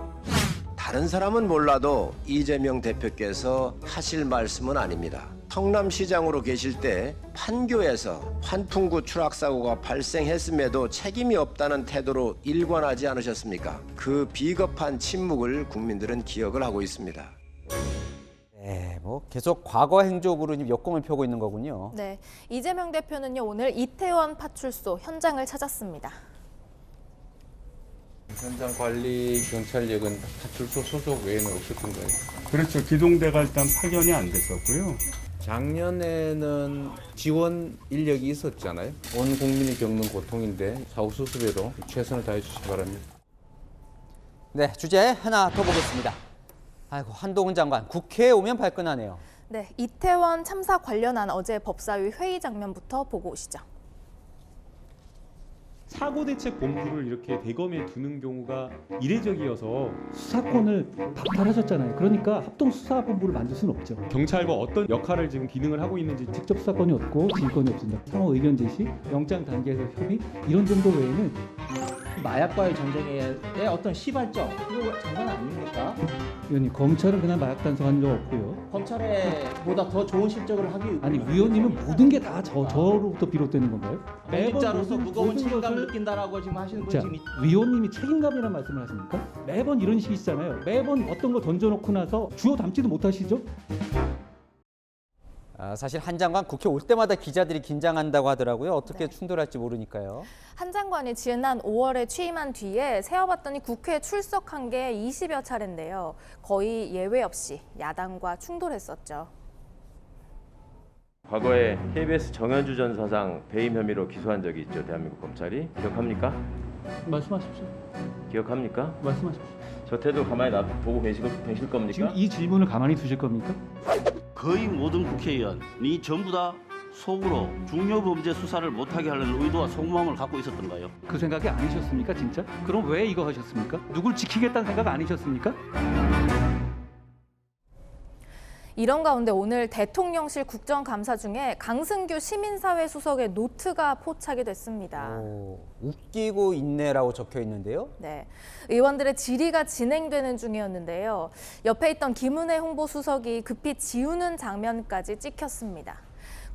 다른 사람은 몰라도 이재명 대표께서 하실 말씀은 아닙니다. 성남시장으로 계실 때 판교에서 환풍구 추락 사고가 발생했음에도 책임이 없다는 태도로 일관하지 않으셨습니까? 그 비겁한 침묵을 국민들은 기억을 하고 있습니다. 네, 계속 과거 행적으로 역공을 펴고 있는 거군요. 네, 이재명 대표는요 오늘 이태원 파출소 현장을 찾았습니다. 현장 관리 경찰력은 파출소 소속 외에는 없었던 거예요. 그렇죠. 기동대가 일단 파견이 안 됐었고요. 작년에는 지원 인력이 있었잖아요. 온 국민이 겪는 고통인데 사후 수습에도 최선을 다해 주시기 바랍니다. 네, 주제 하나 더 보겠습니다. 아이고, 한동훈 장관 국회에 오면 발끈하네요. 네, 이태원 참사 관련한 어제 법사위 회의 장면부터 보고 오시죠. 사고대책본부를 이렇게 대검에 두는 경우가 이례적이어서 수사권을 박탈하셨잖아요. 그러니까 합동수사본부를 만들 수는 없죠. 경찰과 어떤 역할을 지금 기능을 하고 있는지 직접 수사권이 없고 지휘권이 없습니다. 상호 의견 제시, 영장 단계에서 협의 이런 정도 외에는 마약과의 전쟁의 어떤 시발점 이거 장난 아닙니까? 위원님 검찰은 그날 마약 단속한 적 없고요. 검찰에보다 더 좋은 실적을 하기 아니 위원님은 모든 게 다 저로부터 비롯되는 건가요? 공직자로서 무거운 책임감을 느낀다라고 지금 하시는 분이 지금 위원님이 책임감이라는 말씀을 하십니까? 매번 이런 식이시잖아요. 매번 어떤 거 던져놓고 나서 주워 담지도 못하시죠? 사실 한 장관 국회 올 때마다 기자들이 긴장한다고 하더라고요. 어떻게 충돌할지 모르니까요. 한 장관이 지난 5월에 취임한 뒤에 세어봤더니 국회에 출석한 게 20여 차례인데요. 거의 예외 없이 야당과 충돌했었죠. 과거에 KBS 정현주 전 사장 배임 혐의로 기소한 적이 있죠. 대한민국 검찰이. 기억합니까? 말씀하십시오. 기억합니까? 말씀하십시오. 저 태도 가만히 보고 계실 겁니까? 지금 이 질문을 가만히 두실 겁니까? 거의 모든 국회의원이 전부 다 속으로 중요범죄 수사를 못하게 하려는 의도와 속마음을 갖고 있었던가요? 그 생각이 아니셨습니까, 진짜? 그럼 왜 이거 하셨습니까? 누굴 지키겠다는 생각 아니셨습니까? 이런 가운데 오늘 대통령실 국정감사 중에 강승규 시민사회 수석의 노트가 포착이 됐습니다. 웃기고 있네라고 적혀 있는데요. 네, 의원들의 질의가 진행되는 중이었는데요. 옆에 있던 김은혜 홍보수석이 급히 지우는 장면까지 찍혔습니다.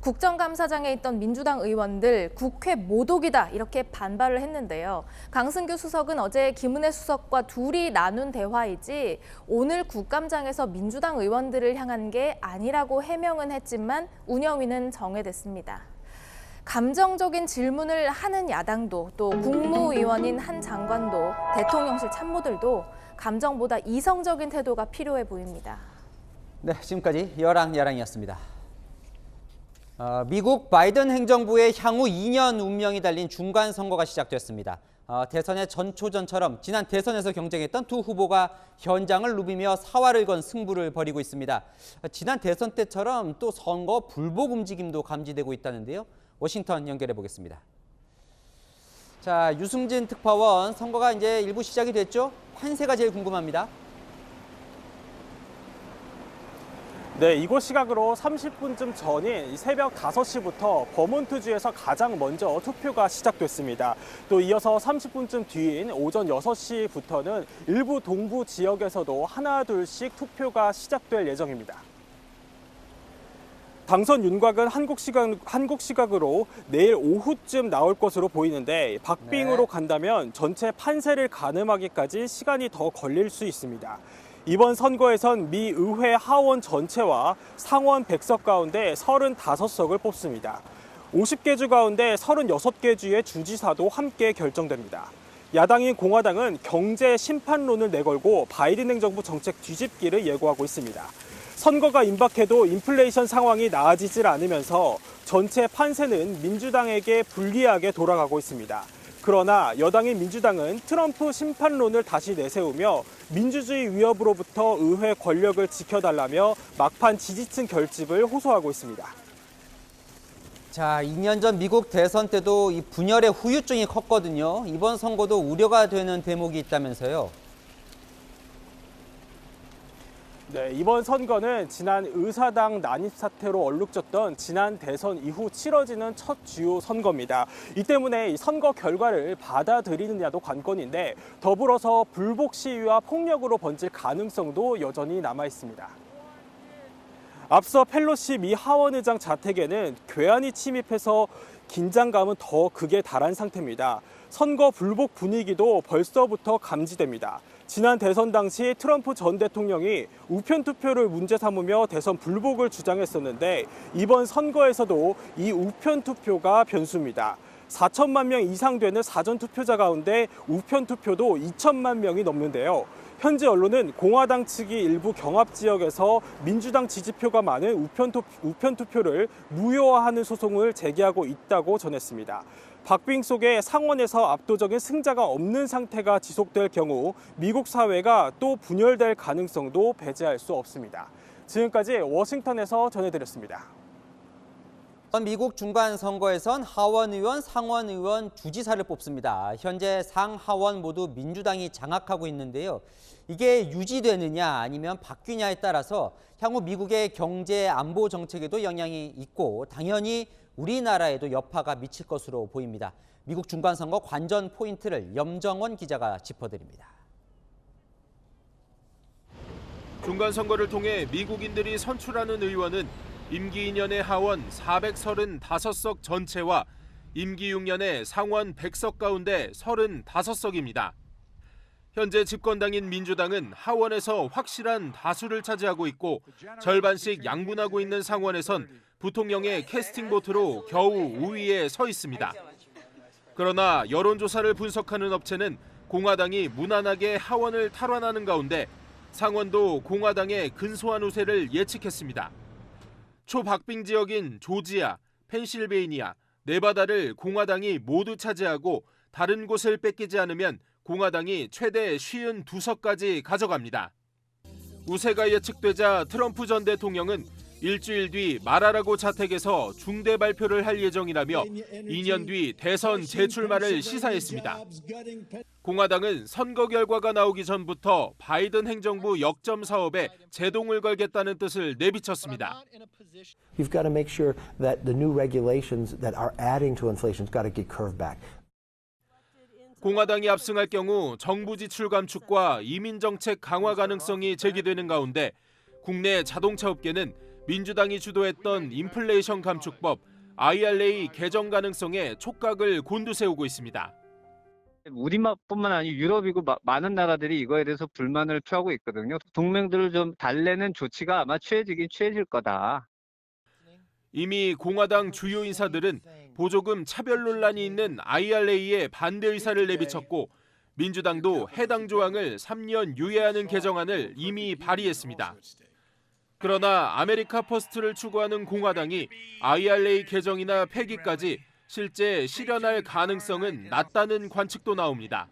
국정감사장에 있던 민주당 의원들 국회 모독이다 이렇게 반발을 했는데요. 강승규 수석은 어제 김은혜 수석과 둘이 나눈 대화이지 오늘 국감장에서 민주당 의원들을 향한 게 아니라고 해명은 했지만 운영위는 정해됐습니다. 감정적인 질문을 하는 야당도 또 국무위원인 한 장관도 대통령실 참모들도 감정보다 이성적인 태도가 필요해 보입니다. 네, 지금까지 여랑야랑이었습니다. 미국 바이든 행정부의 향후 2년 운명이 달린 중간 선거가 시작됐습니다. 대선의 전초전처럼 지난 대선에서 경쟁했던 두 후보가 현장을 누비며 사활을 건 승부를 벌이고 있습니다. 지난 대선 때처럼 또 선거 불복 움직임도 감지되고 있다는데요. 워싱턴 연결해 보겠습니다. 자, 유승진 특파원, 선거가 이제 일부 시작이 됐죠? 판세가 제일 궁금합니다. 네, 이곳 시각으로 30분쯤 전인 새벽 5시부터 버몬트주에서 가장 먼저 투표가 시작됐습니다. 또 이어서 30분쯤 뒤인 오전 6시부터는 일부 동부 지역에서도 하나 둘씩 투표가 시작될 예정입니다. 당선 윤곽은 한국 시각으로 내일 오후쯤 나올 것으로 보이는데 박빙으로 간다면 전체 판세를 가늠하기까지 시간이 더 걸릴 수 있습니다. 이번 선거에선 미 의회 하원 전체와 상원 100석 가운데 35석을 뽑습니다. 50개 주 가운데 36개 주의 주지사도 함께 결정됩니다. 야당인 공화당은 경제 심판론을 내걸고 바이든 행정부 정책 뒤집기를 예고하고 있습니다. 선거가 임박해도 인플레이션 상황이 나아지질 않으면서 전체 판세는 민주당에게 불리하게 돌아가고 있습니다. 그러나 여당인 민주당은 트럼프 심판론을 다시 내세우며 민주주의 위협으로부터 의회 권력을 지켜달라며 막판 지지층 결집을 호소하고 있습니다. 자, 2년 전 미국 대선 때도 이 분열의 후유증이 컸거든요. 이번 선거도 우려가 되는 대목이 있다면서요. 네, 이번 선거는 지난 의사당 난입 사태로 얼룩졌던 지난 대선 이후 치러지는 첫 주요 선거입니다. 이 때문에 이 선거 결과를 받아들이느냐도 관건인데 더불어서 불복 시위와 폭력으로 번질 가능성도 여전히 남아 있습니다. 앞서 펠로시 미 하원의장 자택에는 괴한이 침입해서 긴장감은 더 극에 달한 상태입니다. 선거 불복 분위기도 벌써부터 감지됩니다. 지난 대선 당시 트럼프 전 대통령이 우편 투표를 문제 삼으며 대선 불복을 주장했었는데 이번 선거에서도 이 우편 투표가 변수입니다. 4천만 명 이상 되는 사전 투표자 가운데 우편 투표도 2천만 명이 넘는데요. 현지 언론은 공화당 측이 일부 경합 지역에서 민주당 지지표가 많은 우편 투표를 무효화하는 소송을 제기하고 있다고 전했습니다. 박빙 속에 상원에서 압도적인 승자가 없는 상태가 지속될 경우 미국 사회가 또 분열될 가능성도 배제할 수 없습니다. 지금까지 워싱턴에서 전해드렸습니다. 미국 중간선거에선 하원의원, 상원의원, 주지사를 뽑습니다. 현재 상하원 모두 민주당이 장악하고 있는데요. 이게 유지되느냐 아니면 바뀌냐에 따라서 향후 미국의 경제 안보 정책에도 영향이 있고 당연히 우리나라에도 여파가 미칠 것으로 보입니다. 미국 중간선거 관전 포인트를 염정원 기자가 짚어드립니다. 중간선거를 통해 미국인들이 선출하는 의원은 임기 2년의 하원 435석 전체와 임기 6년의 상원 100석 가운데 35석입니다. 현재 집권당인 민주당은 하원에서 확실한 다수를 차지하고 있고 절반씩 양분하고 있는 상원에선 부통령의 캐스팅 보트로 겨우 우위에 서 있습니다. 그러나 여론조사를 분석하는 업체는 공화당이 무난하게 하원을 탈환하는 가운데 상원도 공화당의 근소한 우세를 예측했습니다. 초박빙 지역인 조지아, 펜실베이니아, 네바다를 공화당이 모두 차지하고 다른 곳을 뺏기지 않으면 공화당이 최대 52석까지 가져갑니다. 우세가 예측되자 트럼프 전 대통령은 일주일 뒤 말하라고 자택에서 중대 발표를 할 예정이라며 2년 뒤 대선 재출마를 시사했습니다. 공화당은 선거 결과가 나오기 전부터 바이든 행정부 역점 사업에 제동을 걸겠다는 뜻을 내비쳤습니다. You've got to make sure that the new regulations that are adding to inflation's got to get curved back. 공화당이 압승할 경우 정부 지출 감축과 이민 정책 강화 가능성이 제기되는 가운데 국내 자동차 업계는 민주당이 주도했던 인플레이션 감축법 IRA 개정 가능성에 촉각을 곤두세우고 있습니다. 우리뿐만 아니라 유럽이고 많은 나라들이 이거에 대해서 불만을 표하고 있거든요. 동맹들을 좀 달래는 조치가 아마 취해질 거다. 이미 공화당 주요 인사들은 보조금 차별 논란이 있는 IRA에 반대 의사를 내비쳤고 민주당도 해당 조항을 3년 유예하는 개정안을 이미 발의했습니다. 그러나 아메리카 퍼스트를 추구하는 공화당이 IRA 개정이나 폐기까지 실제 실현할 가능성은 낮다는 관측도 나옵니다.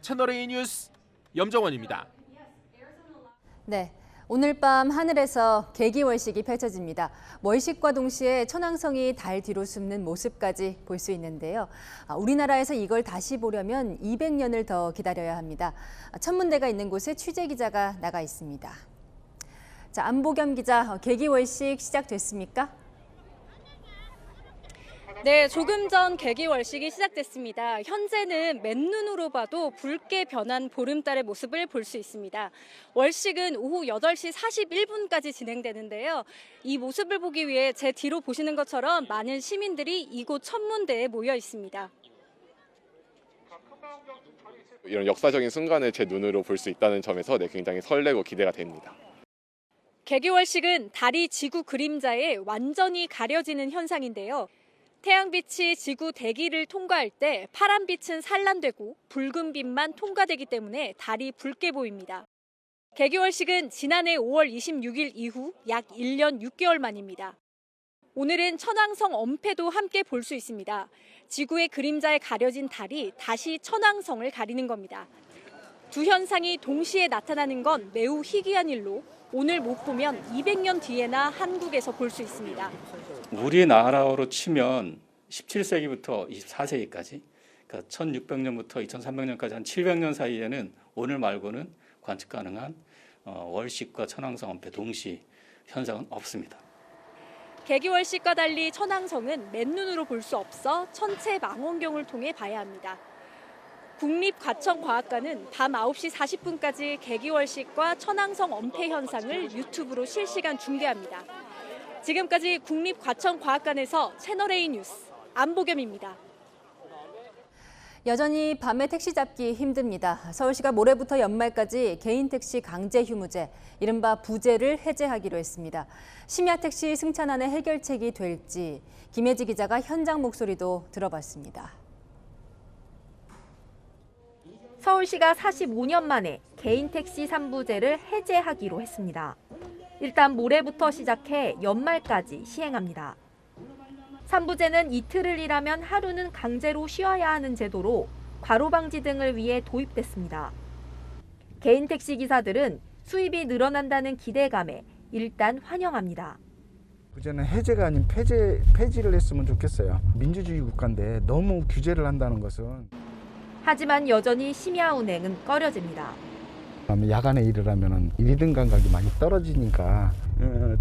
채널A 뉴스 염정원입니다. 네. 오늘 밤 하늘에서 개기월식이 펼쳐집니다. 월식과 동시에 천왕성이 달 뒤로 숨는 모습까지 볼 수 있는데요. 우리나라에서 이걸 다시 보려면 200년을 더 기다려야 합니다. 천문대가 있는 곳에 취재기자가 나가 있습니다. 자, 안보겸 기자, 개기월식 시작됐습니까? 네, 조금 전 개기월식이 시작됐습니다. 현재는 맨눈으로 봐도 붉게 변한 보름달의 모습을 볼 수 있습니다. 월식은 오후 8시 41분까지 진행되는데요. 이 모습을 보기 위해 제 뒤로 보시는 것처럼 많은 시민들이 이곳 천문대에 모여 있습니다. 이런 역사적인 순간을 제 눈으로 볼 수 있다는 점에서 굉장히 설레고 기대가 됩니다. 개기월식은 달이 지구 그림자에 완전히 가려지는 현상인데요. 태양빛이 지구 대기를 통과할 때 파란빛은 산란되고 붉은빛만 통과되기 때문에 달이 붉게 보입니다. 개기월식은 지난해 5월 26일 이후 약 1년 6개월 만입니다. 오늘은 천왕성 엄폐도 함께 볼 수 있습니다. 지구의 그림자에 가려진 달이 다시 천왕성을 가리는 겁니다. 두 현상이 동시에 나타나는 건 매우 희귀한 일로 오늘 못 보면 200년 뒤에나 한국에서 볼 수 있습니다. 우리나라로 치면 17세기부터 24세기까지, 그러니까 1600년부터 2300년까지 한 700년 사이에는 오늘 말고는 관측 가능한 월식과 천왕성 엄폐 동시 현상은 없습니다. 개기월식과 달리 천왕성은 맨눈으로 볼 수 없어 천체 망원경을 통해 봐야 합니다. 국립과천과학관은 밤 9시 40분까지 개기월식과 천왕성 엄폐 현상을 유튜브로 실시간 중계합니다. 지금까지 국립과천과학관에서 채널A 뉴스 안보겸입니다. 여전히 밤에 택시 잡기 힘듭니다. 서울시가 모레부터 연말까지 개인 택시 강제 휴무제, 이른바 부제를 해제하기로 했습니다. 심야 택시 승차난의 해결책이 될지 김혜지 기자가 현장 목소리도 들어봤습니다. 서울시가 45년 만에 개인 택시 3부제를 해제하기로 했습니다. 일단 모레부터 시작해 연말까지 시행합니다. 3부제는 이틀을 일하면 하루는 강제로 쉬어야 하는 제도로 과로 방지 등을 위해 도입됐습니다. 개인 택시 기사들은 수입이 늘어난다는 기대감에 일단 환영합니다. 부제는 해제가 아닌 폐지를 했으면 좋겠어요. 민주주의 국가인데 너무 규제를 한다는 것은. 하지만 여전히 심야 운행은 꺼려집니다. 야간에 일을 하면 일이든 감각이 많이 떨어지니까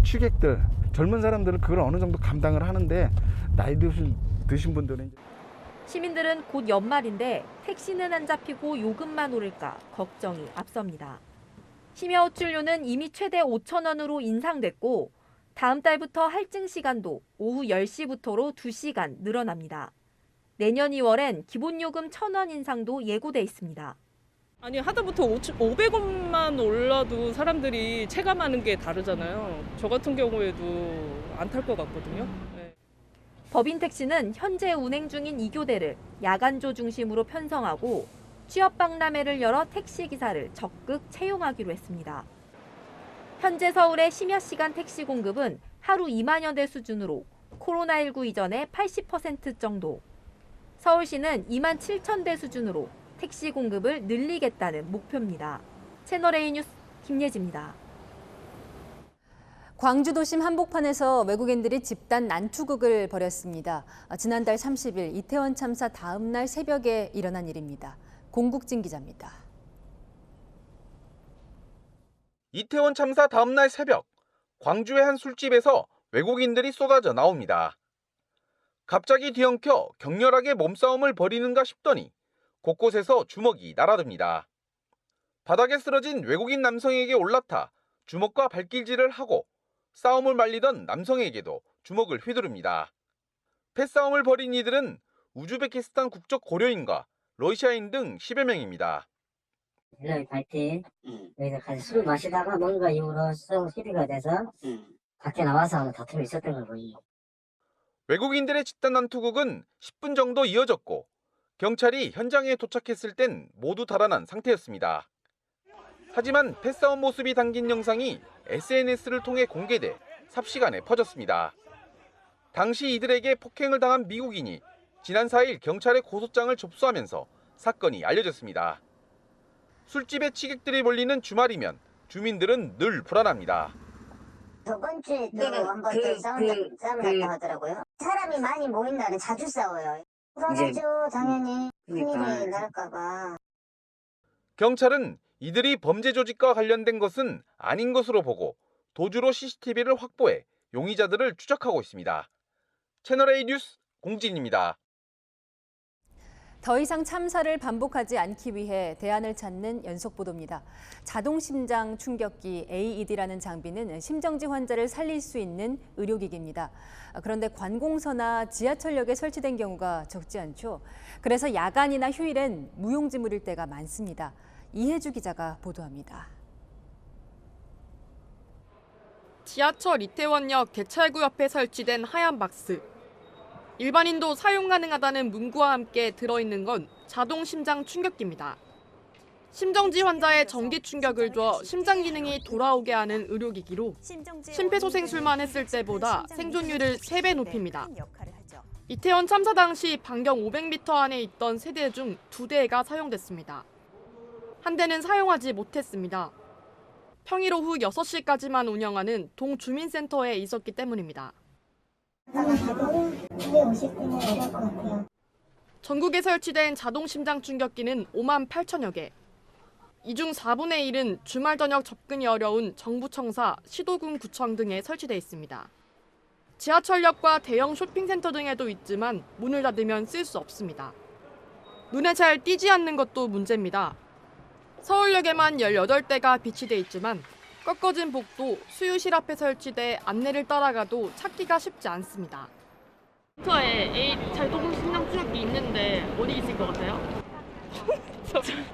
취객들, 젊은 사람들은 그걸 어느 정도 감당을 하는데 나이 드신 분들은 시민들은 곧 연말인데 택시는 안 잡히고 요금만 오를까 걱정이 앞섭니다. 심야 호출료는 이미 최대 5,000원으로 인상됐고 다음 달부터 할증 시간도 오후 10시부터로 2시간 늘어납니다. 내년 2월엔 기본요금 1,000원 인상도 예고돼 있습니다. 아니 하다부터 500원만 올라도 사람들이 체감하는 게 다르잖아요. 저 같은 경우에도 안 탈 것 같거든요. 네. 법인 택시는 현재 운행 중인 2교대를 야간조 중심으로 편성하고 취업 박람회를 열어 택시 기사를 적극 채용하기로 했습니다. 현재 서울의 심야 시간 택시 공급은 하루 2만여 대 수준으로 코로나19 이전의 80% 정도. 서울시는 2만 7천 대 수준으로 택시 공급을 늘리겠다는 목표입니다. 채널A 뉴스 김예지입니다. 광주 도심 한복판에서 외국인들이 집단 난투극을 벌였습니다. 지난달 30일 이태원 참사 다음 날 새벽에 일어난 일입니다. 공국진 기자입니다. 이태원 참사 다음 날 새벽, 광주의 한 술집에서 외국인들이 쏟아져 나옵니다. 갑자기 뒤엉켜 격렬하게 몸싸움을 벌이는가 싶더니 곳곳에서 주먹이 날아듭니다. 바닥에 쓰러진 외국인 남성에게 올라타 주먹과 발길질을 하고 싸움을 말리던 남성에게도 주먹을 휘두릅니다. 패싸움을 벌인 이들은 우즈베키스탄 국적 고려인과 러시아인 등 10여 명입니다. 여기 갈 때 여기서 같이 술 마시다가 뭔가 이유로 썩 시비가 돼서 밖에 나와서 다툼이 있었던 걸 보이고. 외국인들의 집단 난투극은 10분 정도 이어졌고 경찰이 현장에 도착했을 땐 모두 달아난 상태였습니다. 하지만 패싸움 모습이 담긴 영상이 SNS를 통해 공개돼 삽시간에 퍼졌습니다. 당시 이들에게 폭행을 당한 미국인이 지난 4일 경찰에 고소장을 접수하면서 사건이 알려졌습니다. 술집에 취객들이 몰리는 주말이면 주민들은 늘 불안합니다. 저번 주에도 한번 싸움을 났다고 하더라고요. 사람이 많이 모인 날은 자주 싸워요. 불안하죠, 당연히. 큰일이 날까 봐. 경찰은 이들이 범죄 조직과 관련된 것은 아닌 것으로 보고 도주로 CCTV를 확보해 용의자들을 추적하고 있습니다. 채널A 뉴스 공진입니다. 더 이상 참사를 반복하지 않기 위해 대안을 찾는 연속 보도입니다. 자동심장 충격기 AED라는 장비는 심정지 환자를 살릴 수 있는 의료기기입니다. 그런데 관공서나 지하철역에 설치된 경우가 적지 않죠. 그래서 야간이나 휴일엔 무용지물일 때가 많습니다. 이혜주 기자가 보도합니다. 지하철 이태원역 개찰구 옆에 설치된 하얀 박스. 일반인도 사용 가능하다는 문구와 함께 들어있는 건 자동 심장 충격기입니다. 심정지 환자의 전기 충격을 줘 심장 기능이 돌아오게 하는 의료기기로 심폐소생술만 했을 때보다 생존율을 3배 높입니다. 이태원 참사 당시 반경 500m 안에 있던 3대 중 2대가 사용됐습니다. 한 대는 사용하지 못했습니다. 평일 오후 6시까지만 운영하는 동주민센터에 있었기 때문입니다. 전국에 설치된 자동 심장 충격기는 5만 8천여 개. 이 중 4분의 1은 주말 저녁 접근이 어려운 정부청사, 시도군 구청 등에 설치돼 있습니다. 지하철역과 대형 쇼핑센터 등에도 있지만 문을 닫으면 쓸 수 없습니다. 눈에 잘 띄지 않는 것도 문제입니다. 서울역에만 18대가 비치돼 있지만 꺾어진 복도, 수유실 앞에 설치돼 안내를 따라가도 찾기가 쉽지 않습니다. 터에 자동 심장 충격기 있는데 어디 있을 것 같아요?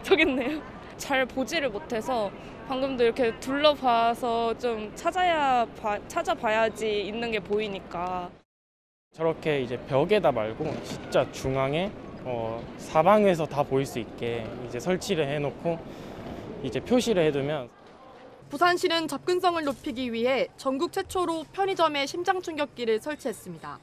저기 있네요. 잘 보지를 못해서 방금도 이렇게 둘러봐서 좀 찾아봐야지 있는 게 보이니까. 저렇게 이제 벽에다 말고 진짜 중앙에 사방에서 다 보일 수 있게 이제 설치를 해놓고 이제 표시를 해두면. 부산시는 접근성을 높이기 위해 전국 최초로 편의점에 심장 충격기를 설치했습니다.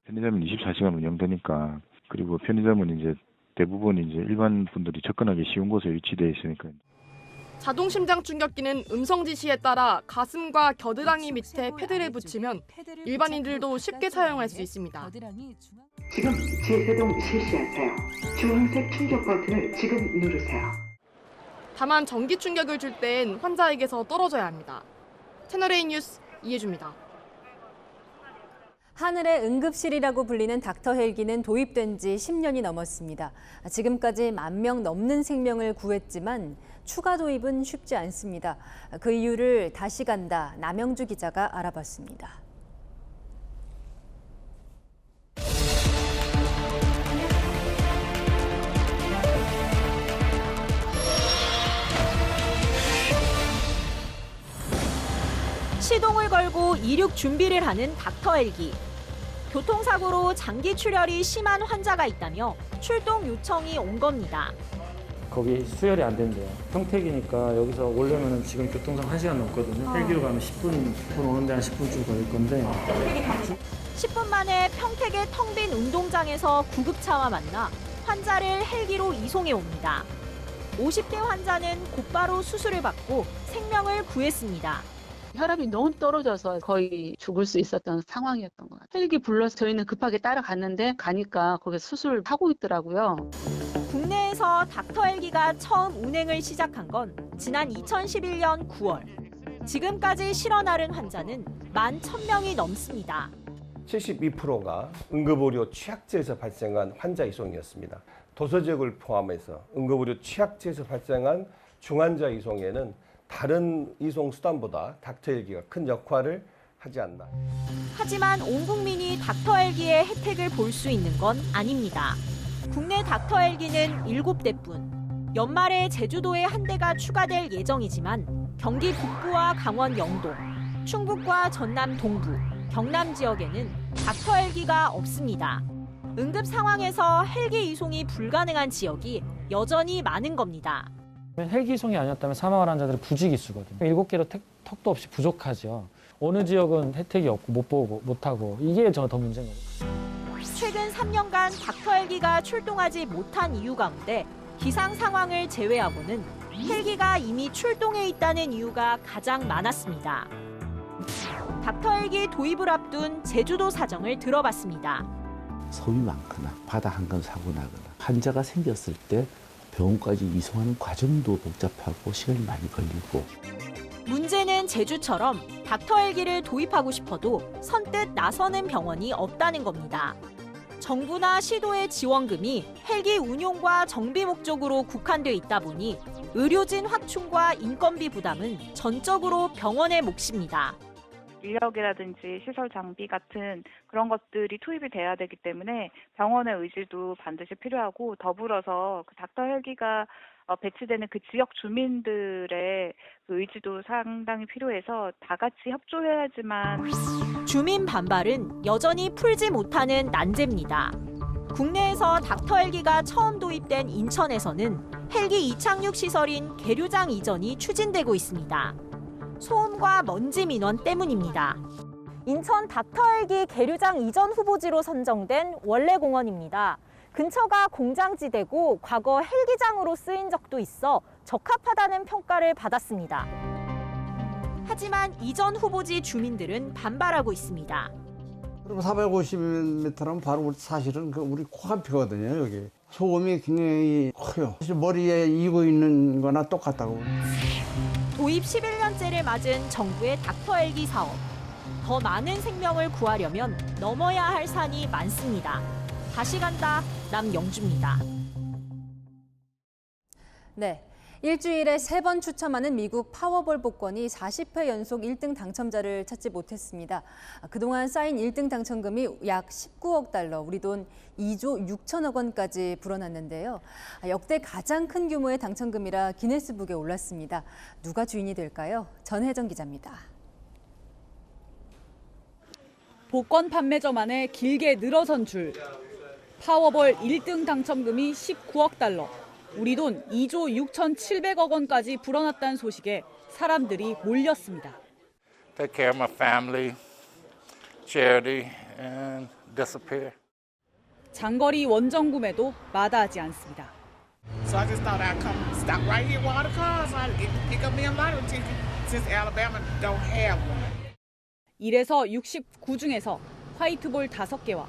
편의점은 24시간 운영되니까, 그리고 편의점은 이제 대부분 이제 일반 분들이 접근하기 쉬운 곳에 위치되어 있으니까. 자동 심장 충격기는 음성 지시에 따라 가슴과 겨드랑이 밑에 패드를 붙이면 일반인들도 쉽게 사용할 수 있습니다. 지금 제세동 실시하세요. 주황색 충격 버튼을 지금 누르세요. 다만 전기 충격을 줄 땐 환자에게서 떨어져야 합니다. 채널A 뉴스 이혜주입니다. 하늘의 응급실이라고 불리는 닥터 헬기는 도입된 지 10년이 넘었습니다. 지금까지 10,000명 넘는 생명을 구했지만 추가 도입은 쉽지 않습니다. 그 이유를 다시 간다 남영주 기자가 알아봤습니다. 시동을 걸고 이륙 준비를 하는 닥터 헬기. 교통사고로 장기 출혈이 심한 환자가 있다며 출동 요청이 온 겁니다. 거기 수혈이 안 된대요. 평택이니까 여기서 오려면 지금 교통상 1시간 넘거든요. 헬기로 가면 10분 오는데 한 10분쯤 걸릴 건데. 10분 만에 평택의 텅 빈 운동장에서 구급차와 만나 환자를 헬기로 이송해 옵니다. 50대 환자는 곧바로 수술을 받고 생명을 구했습니다. 혈압이 너무 떨어져서 거의 죽을 수 있었던 상황이었던 것 같아요. 헬기 불러서 저희는 급하게 따라갔는데 가니까 거기 수술을 하고 있더라고요. 국내에서 닥터 헬기가 처음 운행을 시작한 건 지난 2011년 9월. 지금까지 실어 나른 환자는 11,000명이 넘습니다. 72%가 응급의료 취약지에서 발생한 환자 이송이었습니다. 도서 지역을 포함해서 응급의료 취약지에서 발생한 중환자 이송에는 다른 이송 수단보다 닥터 헬기가 큰 역할을 하지 않나. 하지만 온 국민이 닥터 헬기의 혜택을 볼 수 있는 건 아닙니다. 국내 닥터 헬기는 7대뿐. 연말에 제주도에 한 대가 추가될 예정이지만 경기 북부와 강원 영동, 충북과 전남 동부, 경남 지역에는 닥터 헬기가 없습니다. 응급 상황에서 헬기 이송이 불가능한 지역이 여전히 많은 겁니다. 헬기 이송이 아니었다면 사망한 환자들은 부지기수거든요. 7개로 턱도 없이 부족하죠. 어느 지역은 혜택이 없고 못 보고 못하고 이게 더 문제인 거죠. 최근 3년간 닥터 헬기가 출동하지 못한 이유 가운데 기상 상황을 제외하고는 헬기가 이미 출동해 있다는 이유가 가장 많았습니다. 닥터 헬기 도입을 앞둔 제주도 사정을 들어봤습니다. 섬이 많거나 바다 한강 사고 나거나 환자가 생겼을 때 병원까지 이송하는 과정도 복잡하고 시간이 많이 걸리고. 문제는 제주처럼 닥터 헬기를 도입하고 싶어도 선뜻 나서는 병원이 없다는 겁니다. 정부나 시도의 지원금이 헬기 운용과 정비 목적으로 국한돼 있다 보니 의료진 확충과 인건비 부담은 전적으로 병원의 몫입니다. 인력이라든지 시설 장비 같은 그런 것들이 투입이 돼야 되기 때문에 병원의 의지도 반드시 필요하고, 더불어서 그 닥터 헬기가 배치되는 그 지역 주민들의 그 의지도 상당히 필요해서 다 같이 협조해야지만. 주민 반발은 여전히 풀지 못하는 난제입니다. 국내에서 닥터 헬기가 처음 도입된 인천에서는 헬기 이착륙 시설인 계류장 이전이 추진되고 있습니다. 소음과 먼지 민원 때문입니다. 인천 닥터 헬기 계류장 이전 후보지로 선정된 원래공원입니다. 근처가 공장지대고 과거 헬기장으로 쓰인 적도 있어 적합하다는 평가를 받았습니다. 하지만 이전 후보지 주민들은 반발하고 있습니다. 그럼 450m면 바로 사실은 우리 코앞이거든요, 여기. 소음이 굉장히 커요. 사실 머리에 이고 있는 거나 똑같다고. 도입 11년째를 맞은 정부의 닥터 헬기 사업. 더 많은 생명을 구하려면 넘어야 할 산이 많습니다. 다시 간다, 남영주입니다. 네. 일주일에 3번 추첨하는 미국 파워볼 복권이 40회 연속 1등 당첨자를 찾지 못했습니다. 그동안 쌓인 1등 당첨금이 약 19억 달러, 우리 돈 2조 6천억 원까지 불어났는데요. 역대 가장 큰 규모의 당첨금이라 기네스북에 올랐습니다. 누가 주인이 될까요? 전혜정 기자입니다. 복권 판매점 안에 길게 늘어선 줄. 파워볼 1등 당첨금이 19억 달러. 우리 돈 2조 6,700억 원까지 불어났다는 소식에 사람들이 몰렸습니다. Take care of my family, charity, and disappear. 장거리 원정 구매도 마다하지 않습니다. So I just thought I'd come stop right here with all the cars so I can pick up me a lottery ticket since Alabama don't have one. 1에서 69 중에서 화이트볼 5개와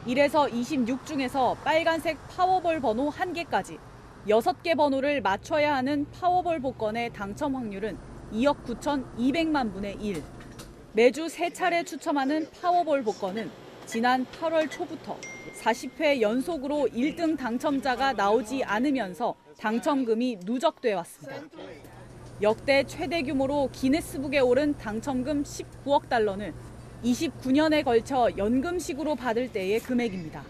1에서 26 중에서 빨간색 파워볼 번호 1개까지 6개 번호를 맞춰야 하는 파워볼 복권의 당첨 확률은 2억 9,200만 분의 1. 매주 3차례 추첨하는 파워볼 복권은 지난 8월 초부터 40회 연속으로 1등 당첨자가 나오지 않으면서 당첨금이 누적돼 왔습니다. 역대 최대 규모로 기네스북에 오른 당첨금 19억 달러는 29년에 걸쳐 연금식으로 받을 때의 금액입니다.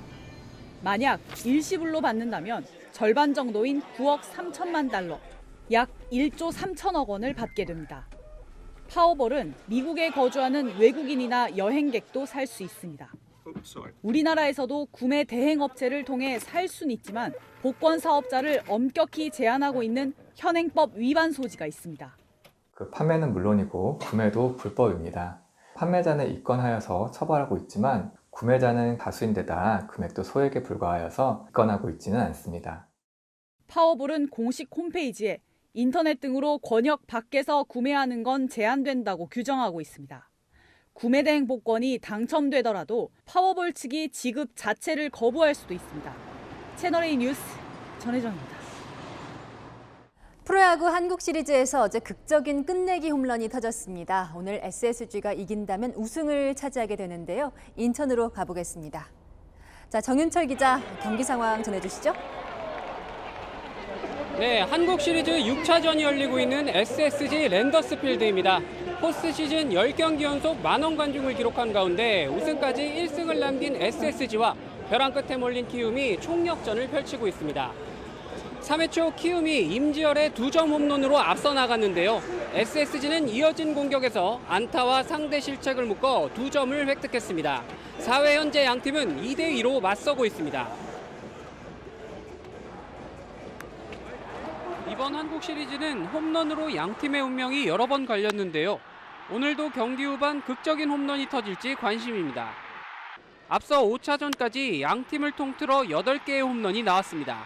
만약 일시불로 받는다면 절반 정도인 9억 3천만 달러, 약 1조 3천억 원을 받게 됩니다. 파워볼은 미국에 거주하는 외국인이나 여행객도 살 수 있습니다. 우리나라에서도 구매 대행업체를 통해 살 수는 있지만 복권 사업자를 엄격히 제한하고 있는 현행법 위반 소지가 있습니다. 그 판매는 물론이고 구매도 불법입니다. 판매자는 입건하여서 처벌하고 있지만 구매자는 다수인데다 금액도 소액에 불과하여서 입건하고 있지는 않습니다. 파워볼은 공식 홈페이지에 인터넷 등으로 권역 밖에서 구매하는 건 제한된다고 규정하고 있습니다. 구매대행 복권이 당첨되더라도 파워볼 측이 지급 자체를 거부할 수도 있습니다. 채널A 뉴스 전혜정입니다. 프로야구 한국 시리즈에서 어제 극적인 끝내기 홈런이 터졌습니다. 오늘 SSG가 이긴다면 우승을 차지하게 되는데요. 인천으로 가보겠습니다. 자, 정윤철 기자 경기 상황 전해주시죠. 네, 한국 시리즈 6차전이 열리고 있는 SSG 랜더스필드입니다. 포스트 시즌 10경기 연속 만원 관중을 기록한 가운데 우승까지 1승을 남긴 SSG와 벼랑 끝에 몰린 키움이 총력전을 펼치고 있습니다. 3회 초 키움이 임지열의 2점 홈런으로 앞서 나갔는데요. SSG는 이어진 공격에서 안타와 상대 실책을 묶어 2점을 획득했습니다. 4회 현재 양팀은 2대2로 맞서고 있습니다. 이번 한국 시리즈는 홈런으로 양팀의 운명이 여러 번 갈렸는데요. 오늘도 경기 후반 극적인 홈런이 터질지 관심입니다. 앞서 5차전까지 양팀을 통틀어 8개의 홈런이 나왔습니다.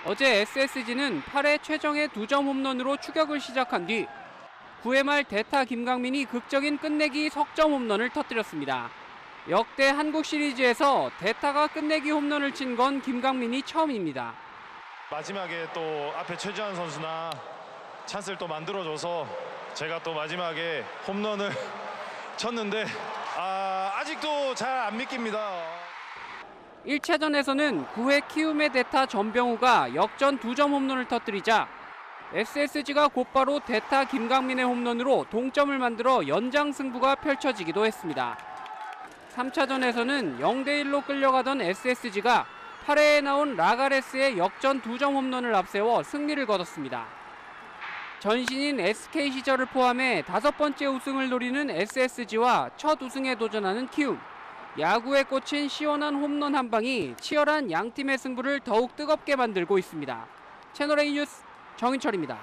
어제 SSG는 8회 최정의 2점 홈런으로 추격을 시작한 뒤 9회 말 대타 김강민이 극적인 끝내기 석점 홈런을 터뜨렸습니다. 역대 한국 시리즈에서 대타가 끝내기 홈런을 친 건 김강민이 처음입니다. 마지막에 또 앞에 최지환 선수나 찬스를 또 만들어줘서 제가 또 마지막에 홈런을 쳤는데 아직도 잘 안 믿깁니다. 1차전에서는 9회 키움의 대타 전병우가 역전 2점 홈런을 터뜨리자 SSG가 곧바로 대타 김강민의 홈런으로 동점을 만들어 연장 승부가 펼쳐지기도 했습니다. 3차전에서는 0대1로 끌려가던 SSG가 8회에 나온 라가레스의 역전 2점 홈런을 앞세워 승리를 거뒀습니다. 전신인 SK 시절을 포함해 5번째 우승을 노리는 SSG와 첫 우승에 도전하는 키움. 야구에 꽂힌 시원한 홈런 한 방이 치열한 양팀의 승부를 더욱 뜨겁게 만들고 있습니다. 채널A 뉴스 정인철입니다.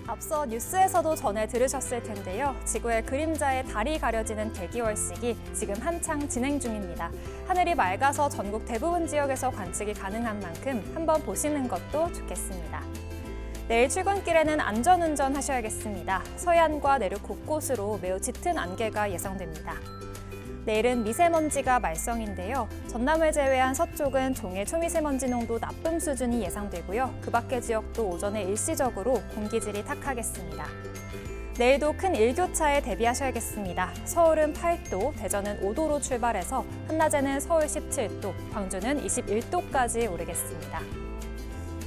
앞서 뉴스에서도 전해 들으셨을 텐데요. 지구의 그림자에 달이 가려지는 대기월식이 지금 한창 진행 중입니다. 하늘이 맑아서 전국 대부분 지역에서 관측이 가능한 만큼 한번 보시는 것도 좋겠습니다. 내일 출근길에는 안전운전 하셔야겠습니다. 서해안과 내륙 곳곳으로 매우 짙은 안개가 예상됩니다. 내일은 미세먼지가 말썽인데요. 전남을 제외한 서쪽은 종일 초미세먼지 농도 나쁨 수준이 예상되고요. 그 밖의 지역도 오전에 일시적으로 공기질이 탁하겠습니다. 내일도 큰 일교차에 대비하셔야겠습니다. 서울은 8도, 대전은 5도로 출발해서 한낮에는 서울 17도, 광주는 21도까지 오르겠습니다.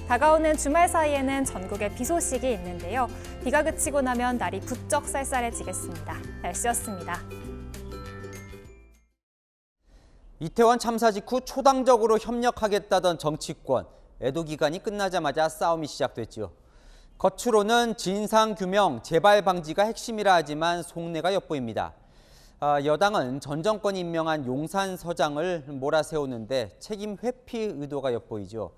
다가오는 주말 사이에는 전국에 비 소식이 있는데요. 비가 그치고 나면 날이 부쩍 쌀쌀해지겠습니다. 날씨였습니다. 이태원 참사 직후 초당적으로 협력하겠다던 정치권, 애도 기간이 끝나자마자 싸움이 시작됐죠. 겉으로는 진상규명, 재발 방지가 핵심이라 하지만 속내가 엿보입니다. 여당은 전 정권이 임명한 용산서장을 몰아세우는데 책임 회피 의도가 엿보이죠.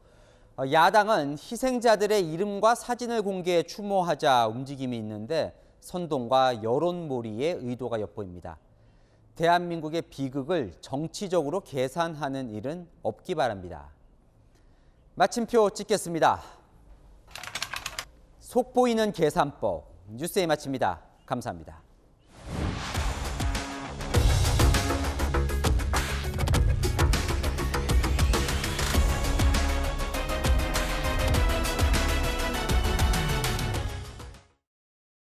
야당은 희생자들의 이름과 사진을 공개해 추모하자 움직임이 있는데 선동과 여론몰이의 의도가 엿보입니다. 대한민국의 비극을 정치적으로 계산하는 일은 없기 바랍니다. 마침표 찍겠습니다. 속보이는 계산법, 뉴스에 마칩니다. 감사합니다.